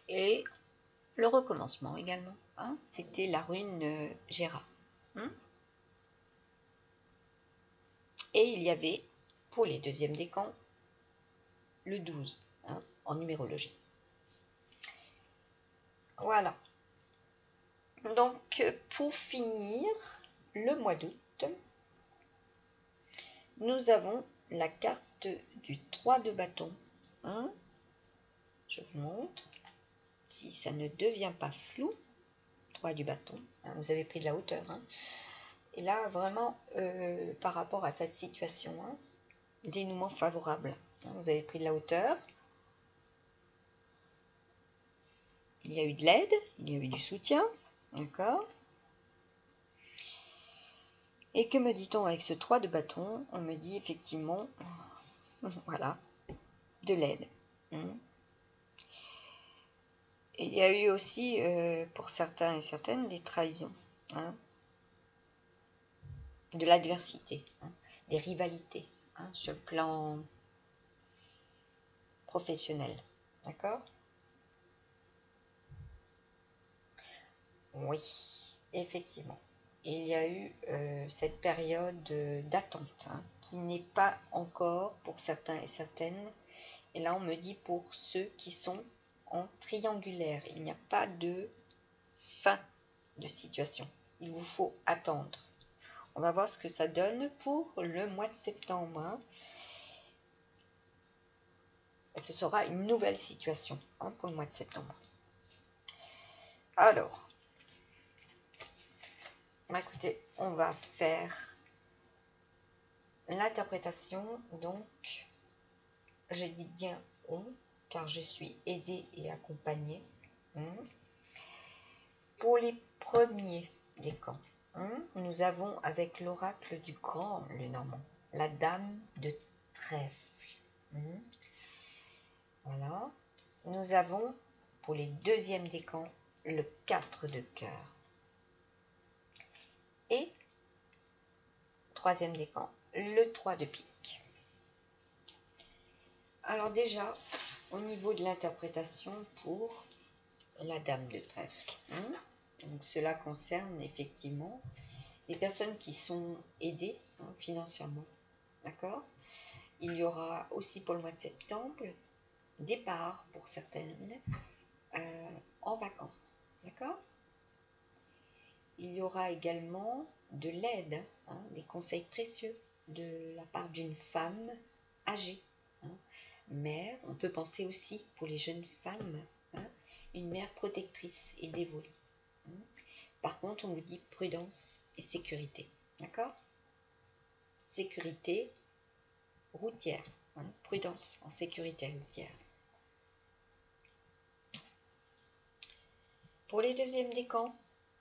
et le recommencement également. Hein, c'était la rune Gera. Et il y avait, pour les deuxièmes décans, le 12, hein, en numérologie. Voilà. Donc, pour finir, le mois d'août, nous avons la carte du 3 de bâton. Hein. Je vous montre, si ça ne devient pas flou, 3 du bâton, hein, vous avez pris de la hauteur. Hein. Et là, vraiment, par rapport à cette situation, hein, dénouement favorable. Hein, vous avez pris de la hauteur. Il y a eu de l'aide, il y a eu du soutien. D'accord. Et que me dit-on avec ce 3 de bâton? On me dit effectivement, voilà, de l'aide. Il y a eu aussi, pour certains et certaines, des trahisons, hein, de l'adversité, hein, des rivalités, hein, sur le plan professionnel. D'accord? Oui, effectivement. Il y a eu cette période d'attente, hein, qui n'est pas encore pour certains et certaines. Et là, on me dit pour ceux qui sont en triangulaire. Il n'y a pas de fin de situation. Il vous faut attendre. On va voir ce que ça donne pour le mois de septembre. Hein. Ce sera une nouvelle situation, hein, pour le mois de septembre. Alors, écoutez, on va faire l'interprétation. Donc, je dis bien on, car je suis aidée et accompagnée. Pour les premiers décans, nous avons avec l'oracle du grand Lenormand, la dame de trèfle. Voilà. Nous avons pour les deuxièmes décans le 4 de cœur. Et troisième décan, le 3 de pique. Alors déjà, au niveau de l'interprétation pour la dame de trèfle, donc cela concerne effectivement les personnes qui sont aidées, hein, financièrement. D'accord? Il y aura aussi pour le mois de septembre départ pour certaines en vacances. D'accord? Il y aura également de l'aide, hein, des conseils précieux de la part d'une femme âgée. Hein, mère, on peut penser aussi pour les jeunes femmes, hein, une mère protectrice et dévouée. Par contre, on vous dit prudence et sécurité. D'accord? Sécurité routière. Hein, prudence en sécurité routière. Pour les deuxièmes décans,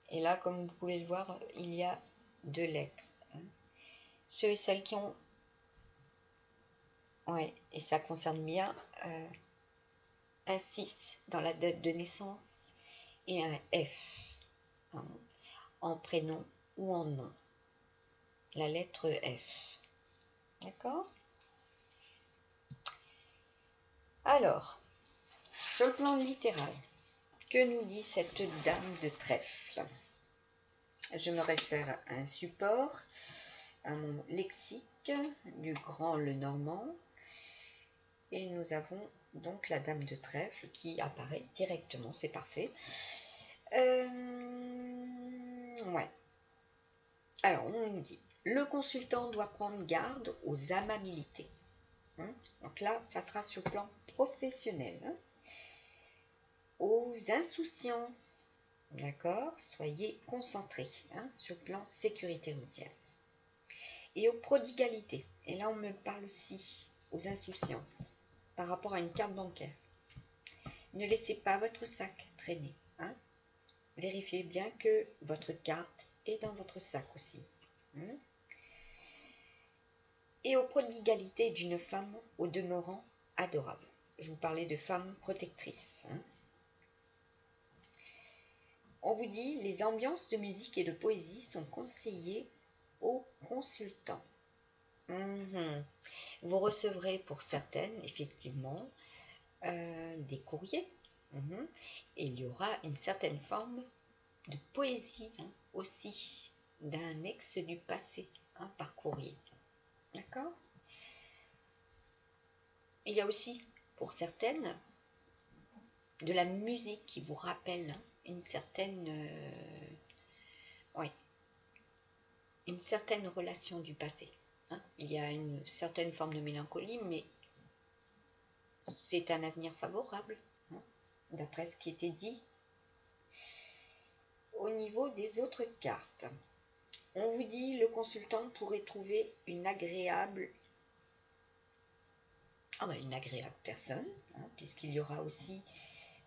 et là, comme vous pouvez le voir, il y a 2 lettres. Hein. Ceux et celles qui ont... Ouais, et ça concerne bien un 6 dans la date de naissance et un F, hein, en prénom ou en nom. La lettre F. D'accord? Alors, sur le plan littéral, que nous dit cette dame de trèfle? Je me réfère à un support, à mon lexique du grand Lenormand. Et nous avons donc la dame de trèfle qui apparaît directement, c'est parfait. Ouais. Alors, on nous dit, le consultant doit prendre garde aux amabilités. Donc là, ça sera sur le plan professionnel. Aux insouciances, d'accord? Soyez concentrés, sur le plan sécurité routière. Et aux prodigalités. Et là, on me parle aussi aux insouciances par rapport à une carte bancaire. Ne laissez pas votre sac traîner. Hein. Vérifiez bien que votre carte est dans votre sac aussi. Hein. Et aux prodigalités d'une femme au demeurant adorable. Je vous parlais de femmes protectrices. Hein. On vous dit, les ambiances de musique et de poésie sont conseillées aux consultants. Vous recevrez pour certaines, effectivement, des courriers. Et il y aura une certaine forme de poésie aussi, d'un ex du passé, par courrier. D'accord? Il y a aussi, pour certaines, de la musique qui vous rappelle une certaine relation du passé. Il y a une certaine forme de mélancolie, mais c'est un avenir favorable, d'après ce qui était dit. Au niveau des autres cartes, on vous dit, le consultant pourrait trouver une agréable personne, puisqu'il y aura aussi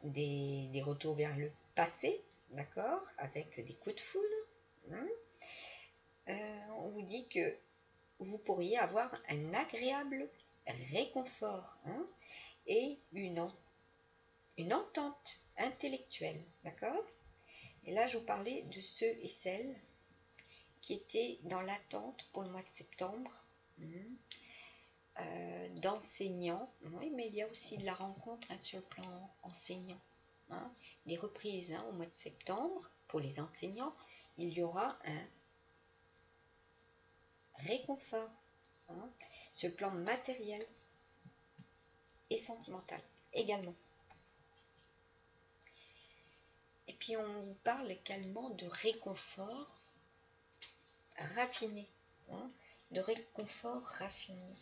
des retours vers le passé, d'accord, avec des coups de foudre. On vous dit que vous pourriez avoir un agréable réconfort et une entente intellectuelle, d'accord. Et là, je vous parlais de ceux et celles qui étaient dans l'attente pour le mois de septembre, d'enseignants. Oui, mais il y a aussi de la rencontre sur le plan enseignant. Des reprises au mois de septembre pour les enseignants. Il y aura un réconfort sur le plan matériel et sentimental également. Et puis on vous parle également de réconfort raffiné, de réconfort raffiné.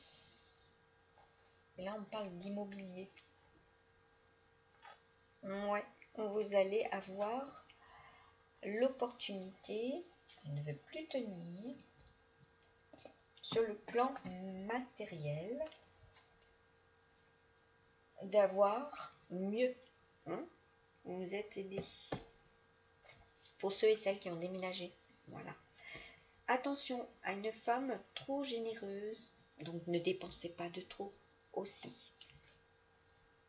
Et là on parle d'immobilier. Ouais, vous allez avoir l'opportunité, elle ne veut plus tenir, sur le plan matériel, d'avoir mieux. Vous vous êtes aidé. Pour ceux et celles qui ont déménagé. Voilà. Attention à une femme trop généreuse. Donc ne dépensez pas de trop aussi.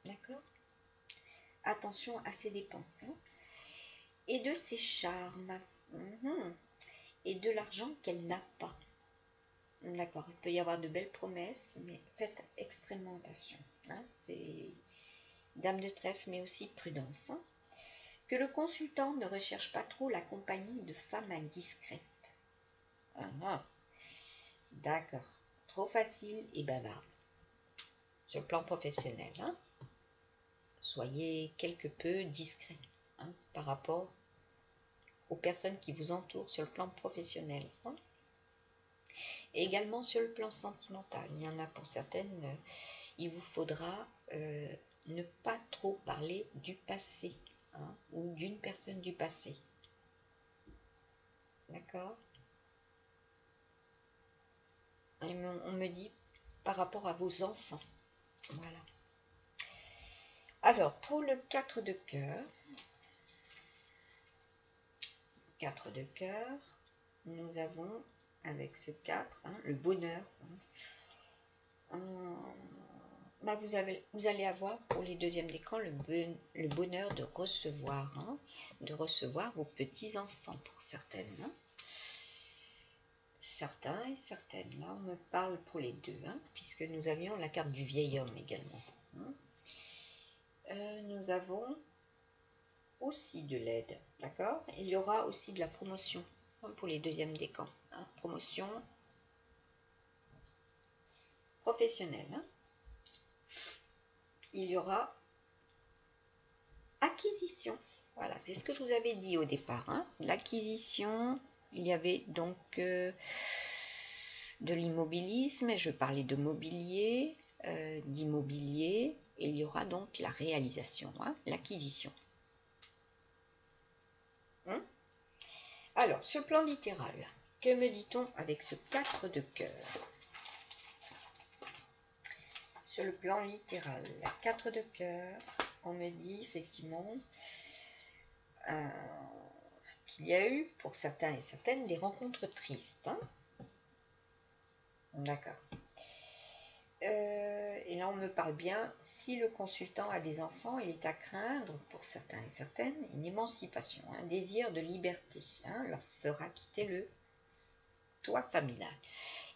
D'accord? Attention à ses dépenses. Et de ses charmes. Et de l'argent qu'elle n'a pas. D'accord, il peut y avoir de belles promesses, mais faites extrêmement attention. C'est dame de trèfle, mais aussi prudence. Que le consultant ne recherche pas trop la compagnie de femmes indiscrètes. D'accord, trop facile et bavard. Sur le plan professionnel, soyez quelque peu discret par rapport aux personnes qui vous entourent sur le plan professionnel. Et également sur le plan sentimental, il y en a pour certaines, il vous faudra ne pas trop parler du passé ou d'une personne du passé. D'accord? Et on me dit par rapport à vos enfants. Voilà. Alors, pour le 4 de cœur, nous avons avec ce 4, le bonheur. Vous allez avoir pour les deuxièmes décans le bonheur de recevoir vos petits-enfants pour certaines. Certains et certaines. Là, on me parle pour les deux, puisque nous avions la carte du vieil homme également. Nous avons aussi de l'aide, d'accord? Il y aura aussi de la promotion pour les deuxièmes décans. Promotion professionnelle. Il y aura acquisition. Voilà, c'est ce que je vous avais dit au départ. L'acquisition, il y avait donc de l'immobilisme, je parlais de mobilier, d'immobilier, et il y aura donc la réalisation, l'acquisition. Alors, sur le plan littéral, que me dit-on avec ce 4 de cœur? Sur le plan littéral, la 4 de cœur, on me dit effectivement qu'il y a eu, pour certains et certaines, des rencontres tristes. Hein. D'accord. Et là, on me parle bien, si le consultant a des enfants, il est à craindre, pour certains et certaines, une émancipation, un désir de liberté, hein, leur fera quitter le toit familial.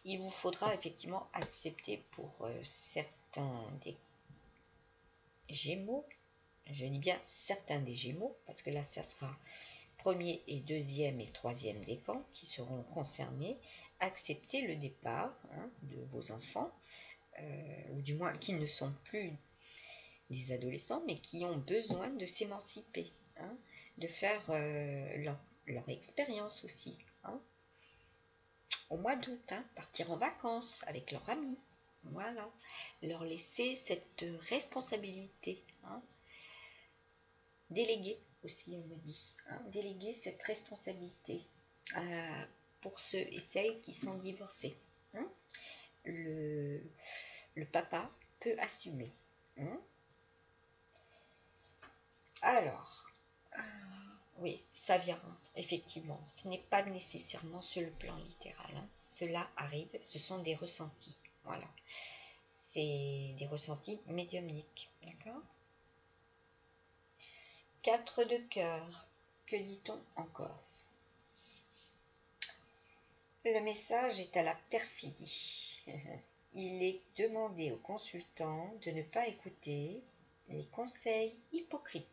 Il vous faudra effectivement accepter pour certains des Gémeaux, je dis bien certains des Gémeaux, parce que là, ça sera premier et deuxième et troisième décan qui seront concernés, accepter le départ de vos enfants, ou du moins qui ne sont plus des adolescents, mais qui ont besoin de s'émanciper, de faire leur expérience aussi. Au mois d'août, partir en vacances avec leurs amis, voilà, leur laisser cette responsabilité, déléguer aussi, on me dit, déléguer cette responsabilité pour ceux et celles qui sont divorcés. Le papa peut assumer. Alors, oui, ça vient, effectivement. Ce n'est pas nécessairement sur le plan littéral. Cela arrive, ce sont des ressentis. Voilà. C'est des ressentis médiumniques. D'accord ? 4 de cœur. Que dit-on encore ? Le message est à la perfidie. Il est demandé au consultant de ne pas écouter les conseils hypocrites.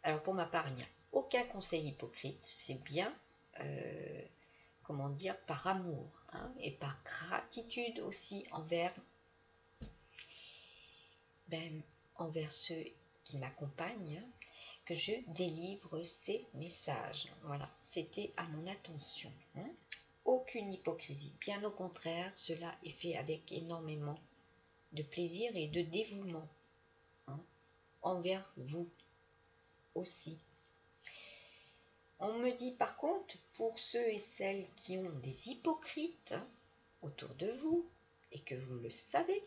Alors pour ma part, il n'y a aucun conseil hypocrite, c'est bien, comment dire, par amour et par gratitude aussi envers ceux qui m'accompagnent, que je délivre ces messages. Voilà, c'était à mon attention. Aucune hypocrisie, bien au contraire, cela est fait avec énormément de plaisir et de dévouement envers vous aussi. On me dit par contre, pour ceux et celles qui ont des hypocrites autour de vous, et que vous le savez,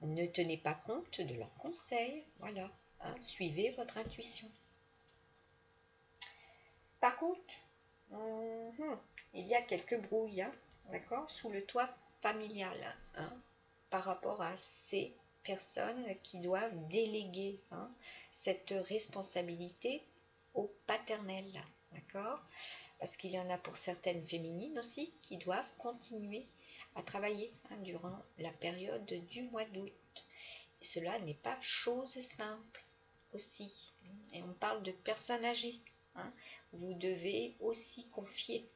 ne tenez pas compte de leurs conseils, voilà, suivez votre intuition. Par contre, il y a quelques brouilles, d'accord, sous le toit familial, par rapport à ces personnes qui doivent déléguer cette responsabilité au paternel, d'accord, parce qu'il y en a pour certaines féminines aussi qui doivent continuer à travailler durant la période du mois d'août. Et cela n'est pas chose simple aussi. Et on parle de personnes âgées. Vous devez aussi confier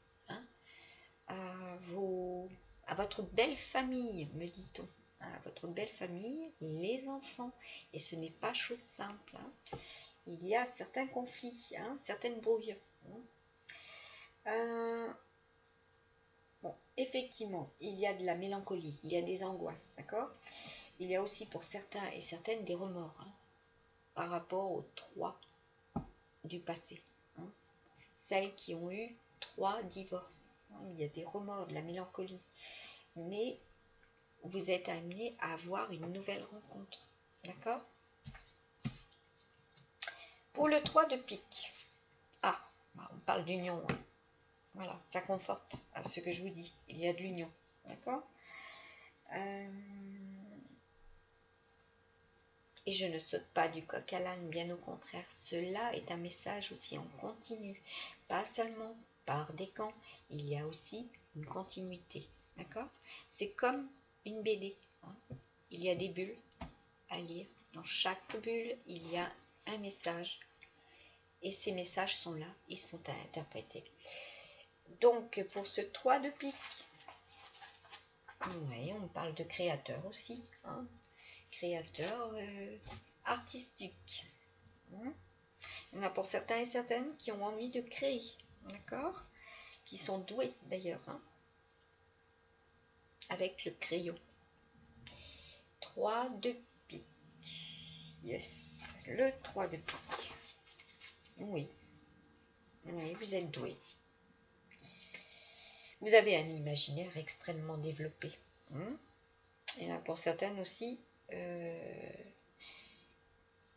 à votre belle famille, me dit-on, à votre belle famille, les enfants. Et ce n'est pas chose simple. Il y a certains conflits, certaines brouilles. Bon, effectivement, il y a de la mélancolie, il y a des angoisses, d'accord ? Il y a aussi pour certains et certaines des remords par rapport aux 3 du passé. Celles qui ont eu 3 divorces. Il y a des remords, de la mélancolie. Mais vous êtes amené à avoir une nouvelle rencontre. D'accord ? Pour le 3 de pique. On parle d'union. Voilà, ça conforte ce que je vous dis. Il y a de l'union. D'accord ? Et je ne saute pas du coq à l'âne, bien au contraire. Cela est un message aussi en continu. Pas seulement par décan, il y a aussi une continuité. D'accord ? C'est comme une BD. Il y a des bulles à lire. Dans chaque bulle, il y a un message. Et ces messages sont là, ils sont à interpréter. Donc, pour ce 3 de pique, oui, on parle de créateur aussi. Créateur artistique. Il y en a pour certains et certaines qui ont envie de créer, d'accord ? Qui sont doués d'ailleurs, avec le crayon. 3 de pique. Yes, le 3 de pique. Oui, vous êtes doués. Vous avez un imaginaire extrêmement développé. Il y en a pour certaines aussi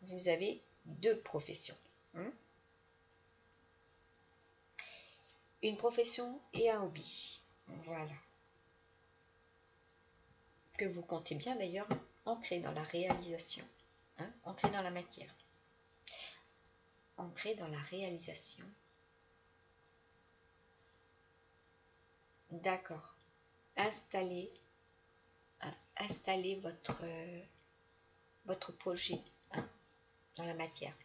vous avez deux professions. Une profession et un hobby. Voilà. Que vous comptez bien d'ailleurs ancrer dans la réalisation. Ancrer dans la matière. Ancrer dans la réalisation. D'accord. Installez votre projet dans la matière.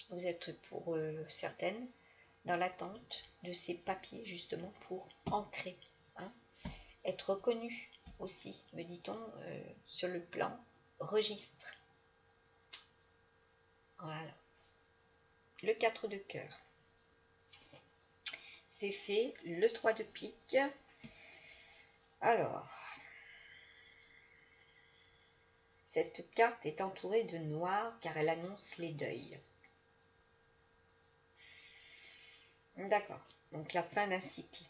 Vous êtes pour certaines dans l'attente de ces papiers justement pour ancrer, être reconnu aussi, me dit-on, sur le plan registre. Voilà. Le 4 de cœur. C'est fait. Le 3 de pique. Alors, cette carte est entourée de noir car elle annonce les deuils. D'accord. Donc la fin d'un cycle.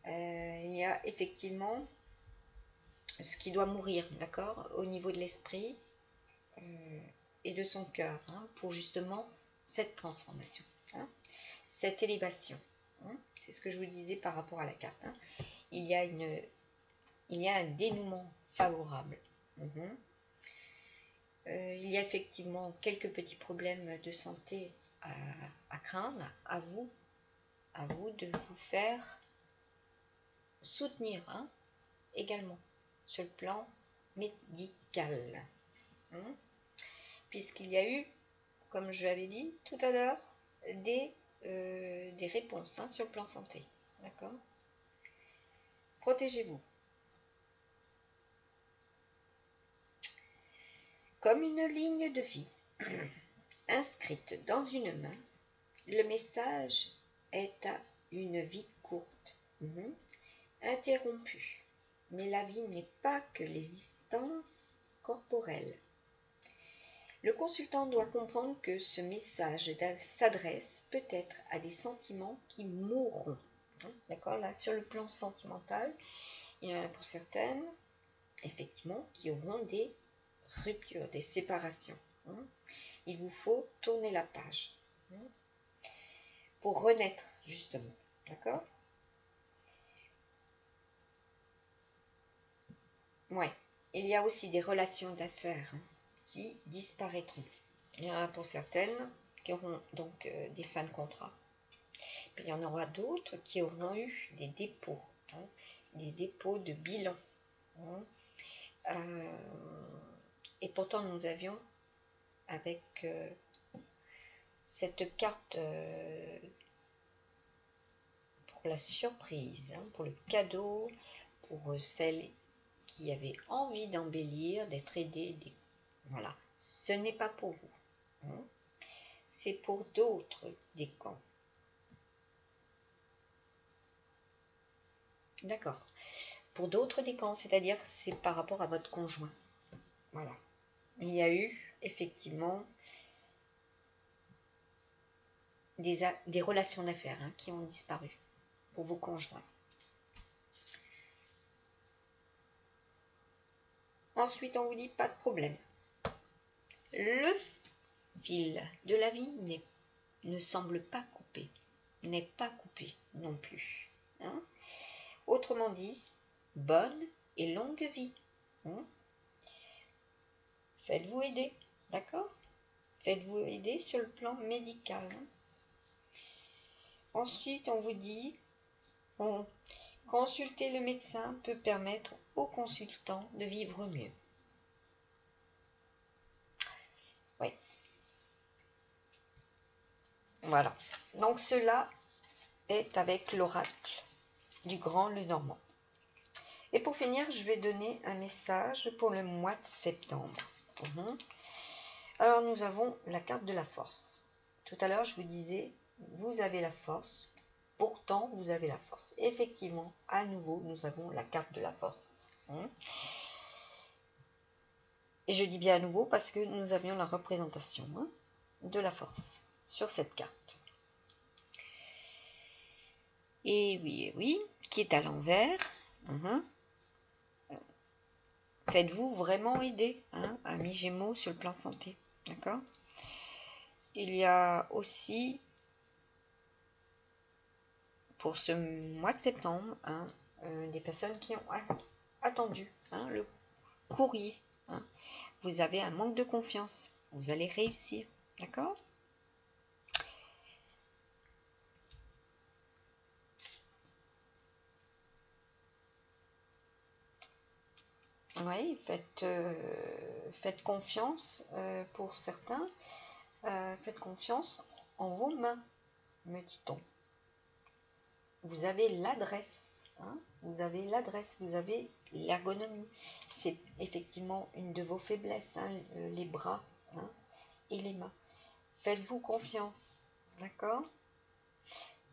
Il y a effectivement ce qui doit mourir, d'accord, au niveau de l'esprit et de son cœur, pour justement cette transformation, cette élévation. C'est ce que je vous disais par rapport à la carte. Il y a un dénouement favorable. Il y a effectivement quelques petits problèmes de santé à craindre. À vous de vous faire soutenir également sur le plan médical. Puisqu'il y a eu, comme je l'avais dit tout à l'heure, des réponses sur le plan santé. D'accord ? Protégez-vous. Comme une ligne de vie inscrite dans une main, le message est à une vie courte, interrompue. Mais la vie n'est pas que l'existence corporelle. Le consultant doit comprendre que ce message s'adresse peut-être à des sentiments qui mourront. D'accord ? Là, sur le plan sentimental, il y en a pour certaines, effectivement, qui auront des ruptures, des séparations. Il vous faut tourner la page pour renaître, justement. D'accord ? Ouais. Il y a aussi des relations d'affaires qui disparaîtront. Il y en a pour certaines qui auront donc des fins de contrat. Puis il y en aura d'autres qui auront eu des dépôts de bilan. Et pourtant nous avions avec cette carte pour la surprise, pour le cadeau, pour celles qui avaient envie d'embellir, d'être aidées. Voilà, ce n'est pas pour vous. C'est pour d'autres décans. D'accord. Pour d'autres décans, c'est-à-dire c'est par rapport à votre conjoint. Voilà. Il y a eu effectivement des relations d'affaires qui ont disparu pour vos conjoints. Ensuite, on vous dit pas de problème. Le fil de la vie ne semble pas coupé, n'est pas coupé non plus. Autrement dit, bonne et longue vie. Faites-vous aider, d'accord ? Faites-vous aider sur le plan médical. Ensuite, on vous dit, consulter le médecin peut permettre au consultant de vivre mieux. Oui. Voilà. Donc cela est avec l'oracle du Grand Lenormand. Et pour finir, je vais donner un message pour le mois de septembre. Alors nous avons la carte de la force. Tout à l'heure, je vous disais, vous avez la force. Pourtant, vous avez la force. Effectivement, à nouveau, nous avons la carte de la force. Et je dis bien à nouveau parce que nous avions la représentation de la force sur cette carte. Et oui, qui est à l'envers. Faites-vous vraiment aider, hein, amis Gémeaux, sur le plan santé. D'accord? Il y a aussi, pour ce mois de septembre, hein, des personnes qui ont attendu, hein, le courrier. Hein. Vous avez un manque de confiance. Vous allez réussir. D'accord? Oui, faites confiance pour certains. Faites confiance en vos mains, me dit-on. Vous avez l'adresse. Hein, vous avez l'adresse, vous avez l'ergonomie. C'est effectivement une de vos faiblesses, hein, les bras, hein, et les mains. Faites-vous confiance. D'accord?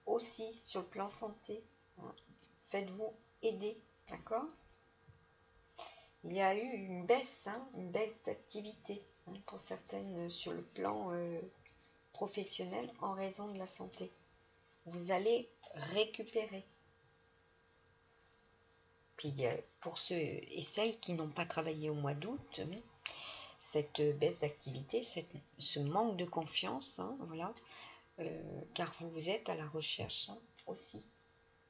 Aussi, sur le plan santé, hein, faites-vous aider. D'accord? Il y a eu une baisse d'activité, hein, pour certaines sur le plan professionnel en raison de la santé. Vous allez récupérer. Puis pour ceux et celles qui n'ont pas travaillé au mois d'août, cette baisse d'activité, ce manque de confiance, hein, voilà, car vous êtes à la recherche, hein, aussi.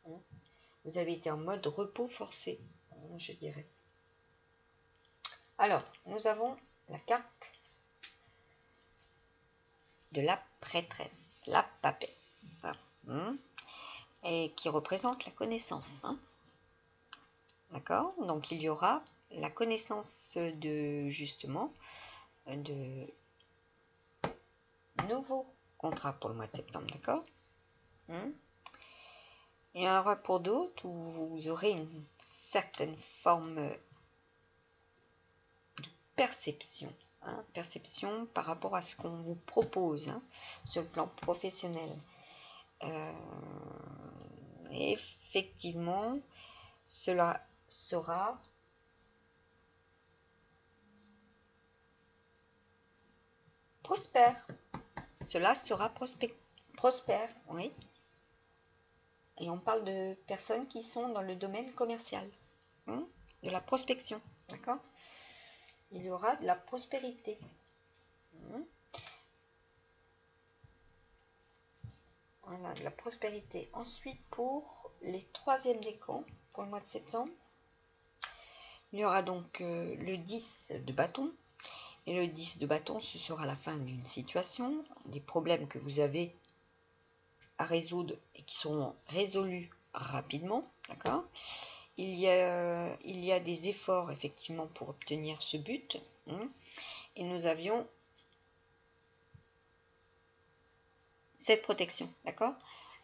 Hein. Vous avez été en mode repos forcé, hein, je dirais. Alors, nous avons la carte de la prêtresse, la papesse, hein, et qui représente la connaissance. Hein. D'accord? Donc, il y aura la connaissance de, justement, de nouveaux contrats pour le mois de septembre. D'accord? Il y en aura pour d'autres où vous aurez une certaine forme de perception. Hein, perception par rapport à ce qu'on vous propose, hein, sur le plan professionnel. Effectivement, cela sera prospère. Cela sera prospère, oui. Et on parle de personnes qui sont dans le domaine commercial, hein, de la prospection, d'accord? Il y aura de la prospérité. Voilà, de la prospérité. Ensuite, pour les troisièmes décans, pour le mois de septembre, il y aura donc le 10 de bâton. Et le 10 de bâton, ce sera la fin d'une situation, des problèmes que vous avez à résoudre et qui seront résolus rapidement. D'accord ? Il y a des efforts, effectivement, pour obtenir ce but. Hein, et nous avions cette protection. D'accord ?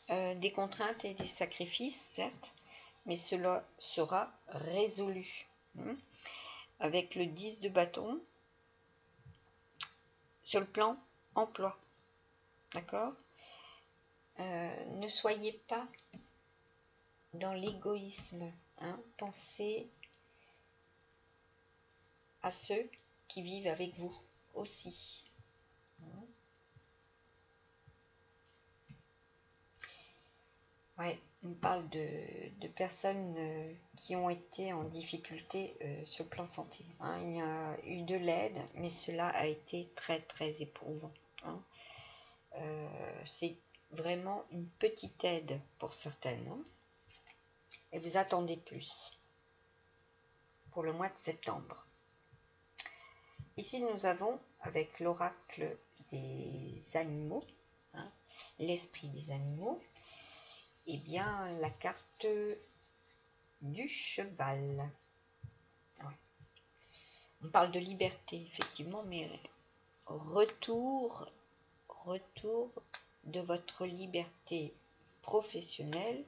Des contraintes et des sacrifices, certes, mais cela sera résolu. Hein, avec le 10 de bâton, sur le plan emploi. D'accord ? Ne soyez pas dans l'égoïsme. Hein, pensez à ceux qui vivent avec vous aussi. Ouais, on parle de personnes qui ont été en difficulté sur le plan santé. Hein. Il y a eu de l'aide, mais cela a été très très éprouvant. Hein. C'est vraiment une petite aide pour certaines. Hein. Et vous attendez plus pour le mois de septembre. Ici, nous avons, avec l'oracle des animaux, hein, l'esprit des animaux, et bien la carte du cheval. Ouais. On parle de liberté, effectivement, mais retour de votre liberté professionnelle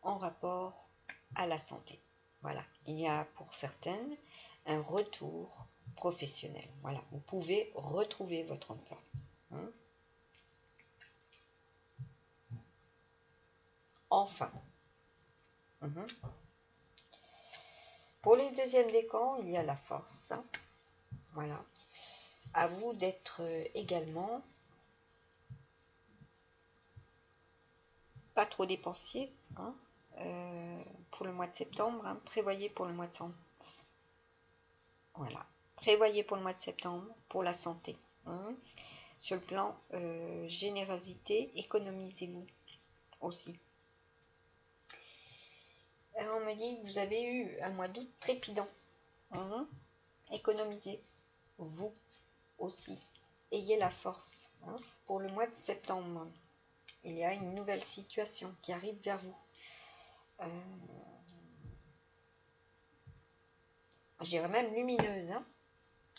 en rapport à la santé. Voilà, il y a pour certaines un retour professionnel. Voilà, vous pouvez retrouver votre emploi. Hein. Enfin. Pour les deuxièmes décans, il y a la force. Hein. Voilà. À vous d'être également pas trop dépensier, hein, pour le mois de septembre. Hein. Prévoyez pour le mois de Voilà. Prévoyez pour le mois de septembre, pour la santé. Hein. Sur le plan générosité, économisez-vous aussi. Alors, on me dit que vous avez eu un mois d'août trépidant. Hein. Économisez, vous aussi. Ayez la force. Hein. Pour le mois de septembre, il y a une nouvelle situation qui arrive vers vous. Je dirais même lumineuse, hein,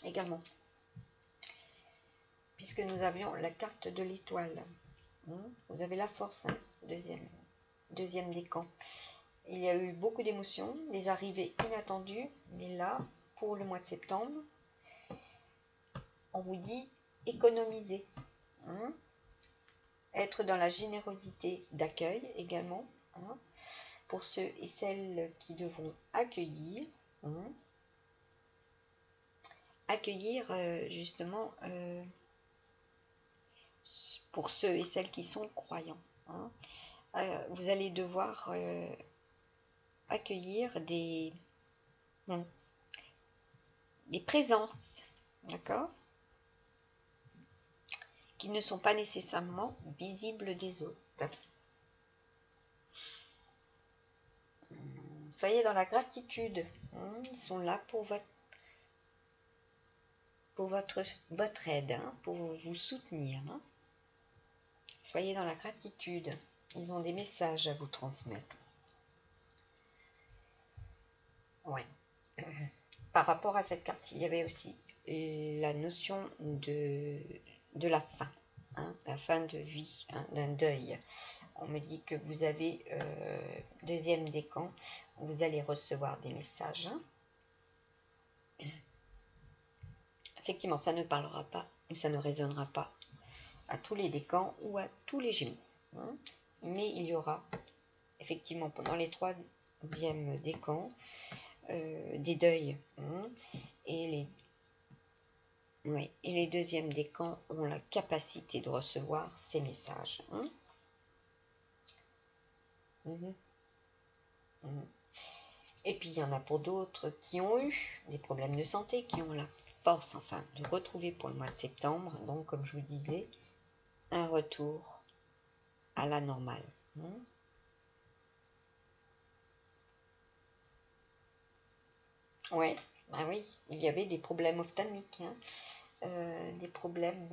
également. Puisque nous avions la carte de l'étoile. Vous avez la force, hein, deuxième décan. Il y a eu beaucoup d'émotions, des arrivées inattendues, mais là, pour le mois de septembre, on vous dit économiser. Hein, être dans la générosité d'accueil également, hein, pour ceux et celles qui devront accueillir. Hein, accueillir justement pour ceux et celles qui sont croyants. Hein. Vous allez devoir accueillir des présences, d'accord, qui ne sont pas nécessairement visibles des autres. Soyez dans la gratitude. Ils sont là pour votre aide, hein, pour vous soutenir. Hein. Soyez dans la gratitude. Ils ont des messages à vous transmettre. Ouais. Par rapport à cette carte, il y avait aussi la notion de la fin, hein, la fin de vie, hein, d'un deuil. On me dit que vous avez deuxième décan, vous allez recevoir des messages. Hein. Effectivement, ça ne parlera pas, ou ça ne résonnera pas à tous les décans ou à tous les Gémeaux. Hein. Mais il y aura effectivement pendant les troisièmes décans des deuils. Hein. Et les deuxièmes décans ont la capacité de recevoir ces messages. Hein. Et puis il y en a pour d'autres qui ont eu des problèmes de santé, qui ont la force enfin de retrouver pour le mois de septembre. Donc comme je vous disais, un retour à la normale. Ouais, bah oui, il y avait des problèmes ophtalmiques, hein, des problèmes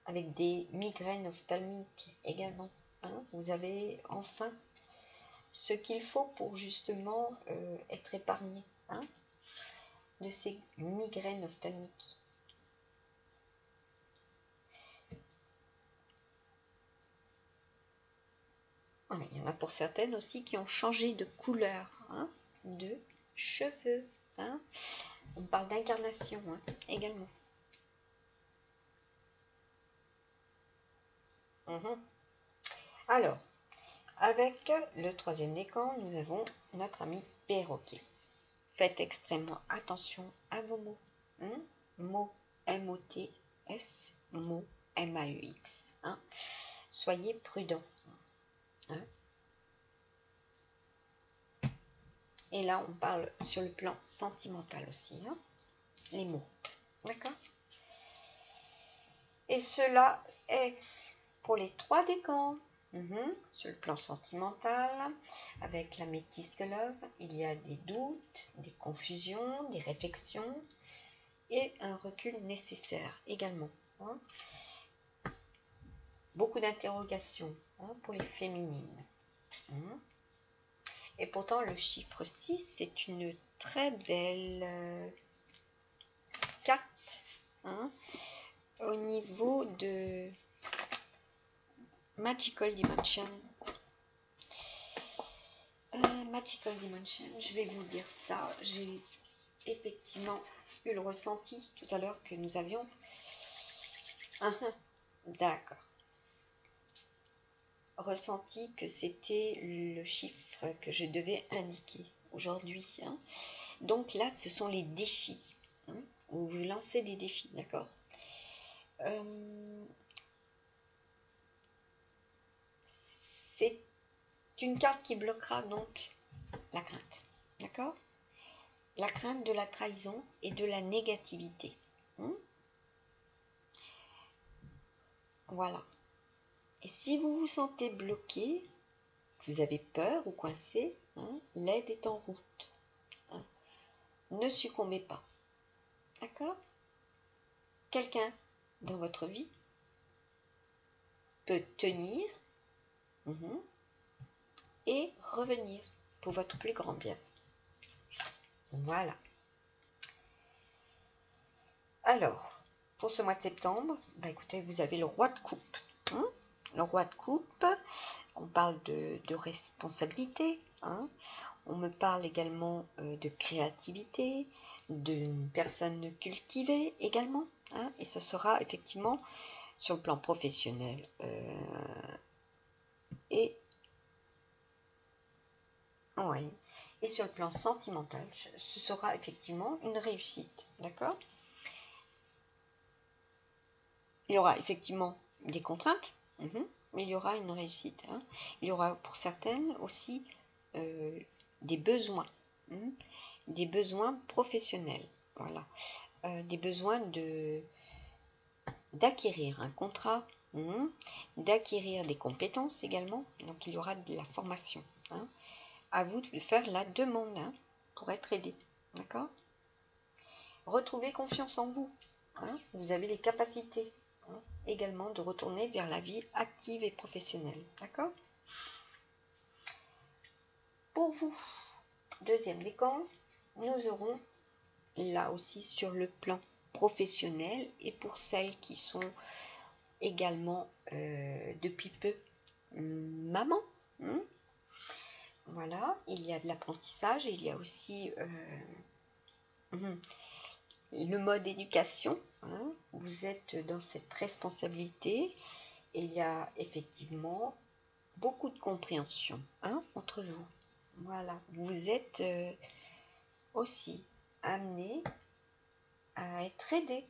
avec des migraines ophtalmiques également. Hein. Vous avez enfin ce qu'il faut pour justement être épargné, hein, de ces migraines ophtalmiques. Il y en a pour certaines aussi qui ont changé de couleur, hein, de cheveux. Hein. On parle d'incarnation, hein, également. Alors, avec le troisième décan, nous avons notre ami perroquet. Faites extrêmement attention à vos mots. Mots M-O-T-S, mots M-A-E-X. Hein. Soyez prudents. Hein. Et là, on parle sur le plan sentimental aussi. Hein. Les mots. D'accord? Et cela est pour les trois décans. Sur le plan sentimental, avec la métiste love, il y a des doutes, des confusions, des réflexions et un recul nécessaire également. Hein. Beaucoup d'interrogations, hein, pour les féminines. Et pourtant, le chiffre 6, c'est une très belle carte, hein, au niveau de Magical Dimension. Magical Dimension, je vais vous dire ça. J'ai effectivement eu le ressenti tout à l'heure que nous avions. D'accord. Ressenti que c'était le chiffre que je devais indiquer aujourd'hui. Hein. Donc là, ce sont les défis. Hein. Vous vous lancez des défis, d'accord. C'est une carte qui bloquera donc la crainte, d'accord. la crainte de la trahison et de la négativité. Voilà. Et si vous vous sentez bloqué, vous avez peur ou coincé, l'aide est en route. Ne succombez pas. D'accord? Quelqu'un dans votre vie peut tenir et revenir pour votre plus grand bien. Voilà. Alors, pour ce mois de septembre, écoutez, vous avez le roi de coupe. Le roi de coupe, on parle de responsabilité. On me parle également de créativité, d'une personne cultivée également. Et ça sera effectivement sur le plan professionnel et sur le plan sentimental, ce sera effectivement une réussite. D'accord? Il y aura effectivement des contraintes, mais il y aura une réussite. Il y aura pour certaines aussi des besoins professionnels. Voilà. Des besoins d'acquérir un contrat, d'acquérir des compétences également. Donc il y aura de la formation. À vous de faire la demande pour être aidé. D'accord? Retrouvez confiance en vous. Vous avez les capacités également de retourner vers la vie active et professionnelle. D'accord? Pour vous, deuxième décan, nous aurons là aussi sur le plan professionnel et pour celles qui sont également depuis peu maman. Voilà, il y a de l'apprentissage, il y a aussi le mode éducation. Vous êtes dans cette responsabilité et il y a effectivement beaucoup de compréhension entre vous. Voilà, vous êtes aussi amené à être aidé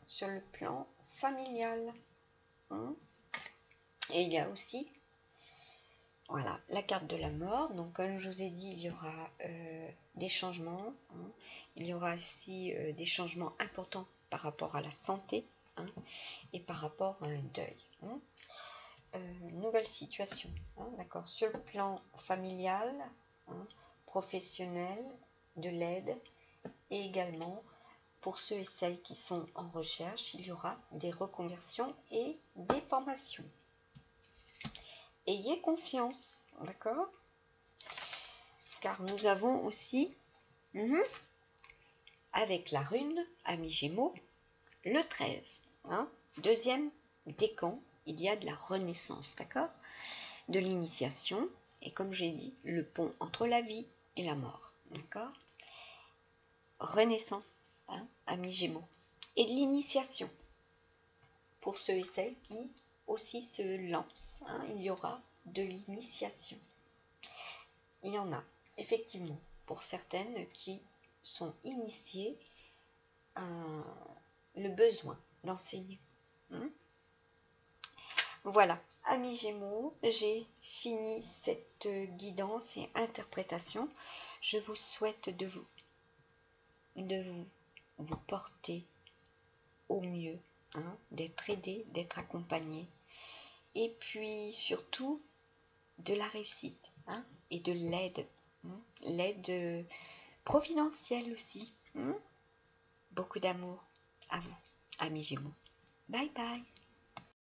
sur le plan familial. Et il y a aussi voilà, la carte de la mort. Donc comme je vous ai dit, il y aura des changements. Il y aura aussi des changements importants par rapport à la santé et par rapport à un deuil. Nouvelle situation, d'accord, sur le plan familial, professionnel, de l'aide, et également pour ceux et celles qui sont en recherche, il y aura des reconversions et des formations. Ayez confiance, d'accord? Car nous avons aussi, avec la rune, amis Gémeaux, le 13. Deuxième décan, il y a de la renaissance, d'accord? De l'initiation, et comme j'ai dit, le pont entre la vie et la mort, d'accord? Renaissance, amis Gémeaux. Et de l'initiation, pour ceux et celles qui aussi se lancent, il y aura de l'initiation. Il y en a, effectivement, pour certaines qui sont initiées, le besoin d'enseigner. Voilà, amis Gémeaux, j'ai fini cette guidance et interprétation. Je vous souhaite de vous porter au mieux, d'être aidé, d'être accompagné, et puis surtout de la réussite et de l'aide, l'aide providentielle aussi. Beaucoup d'amour à vous, amis Gémeaux. Bye bye.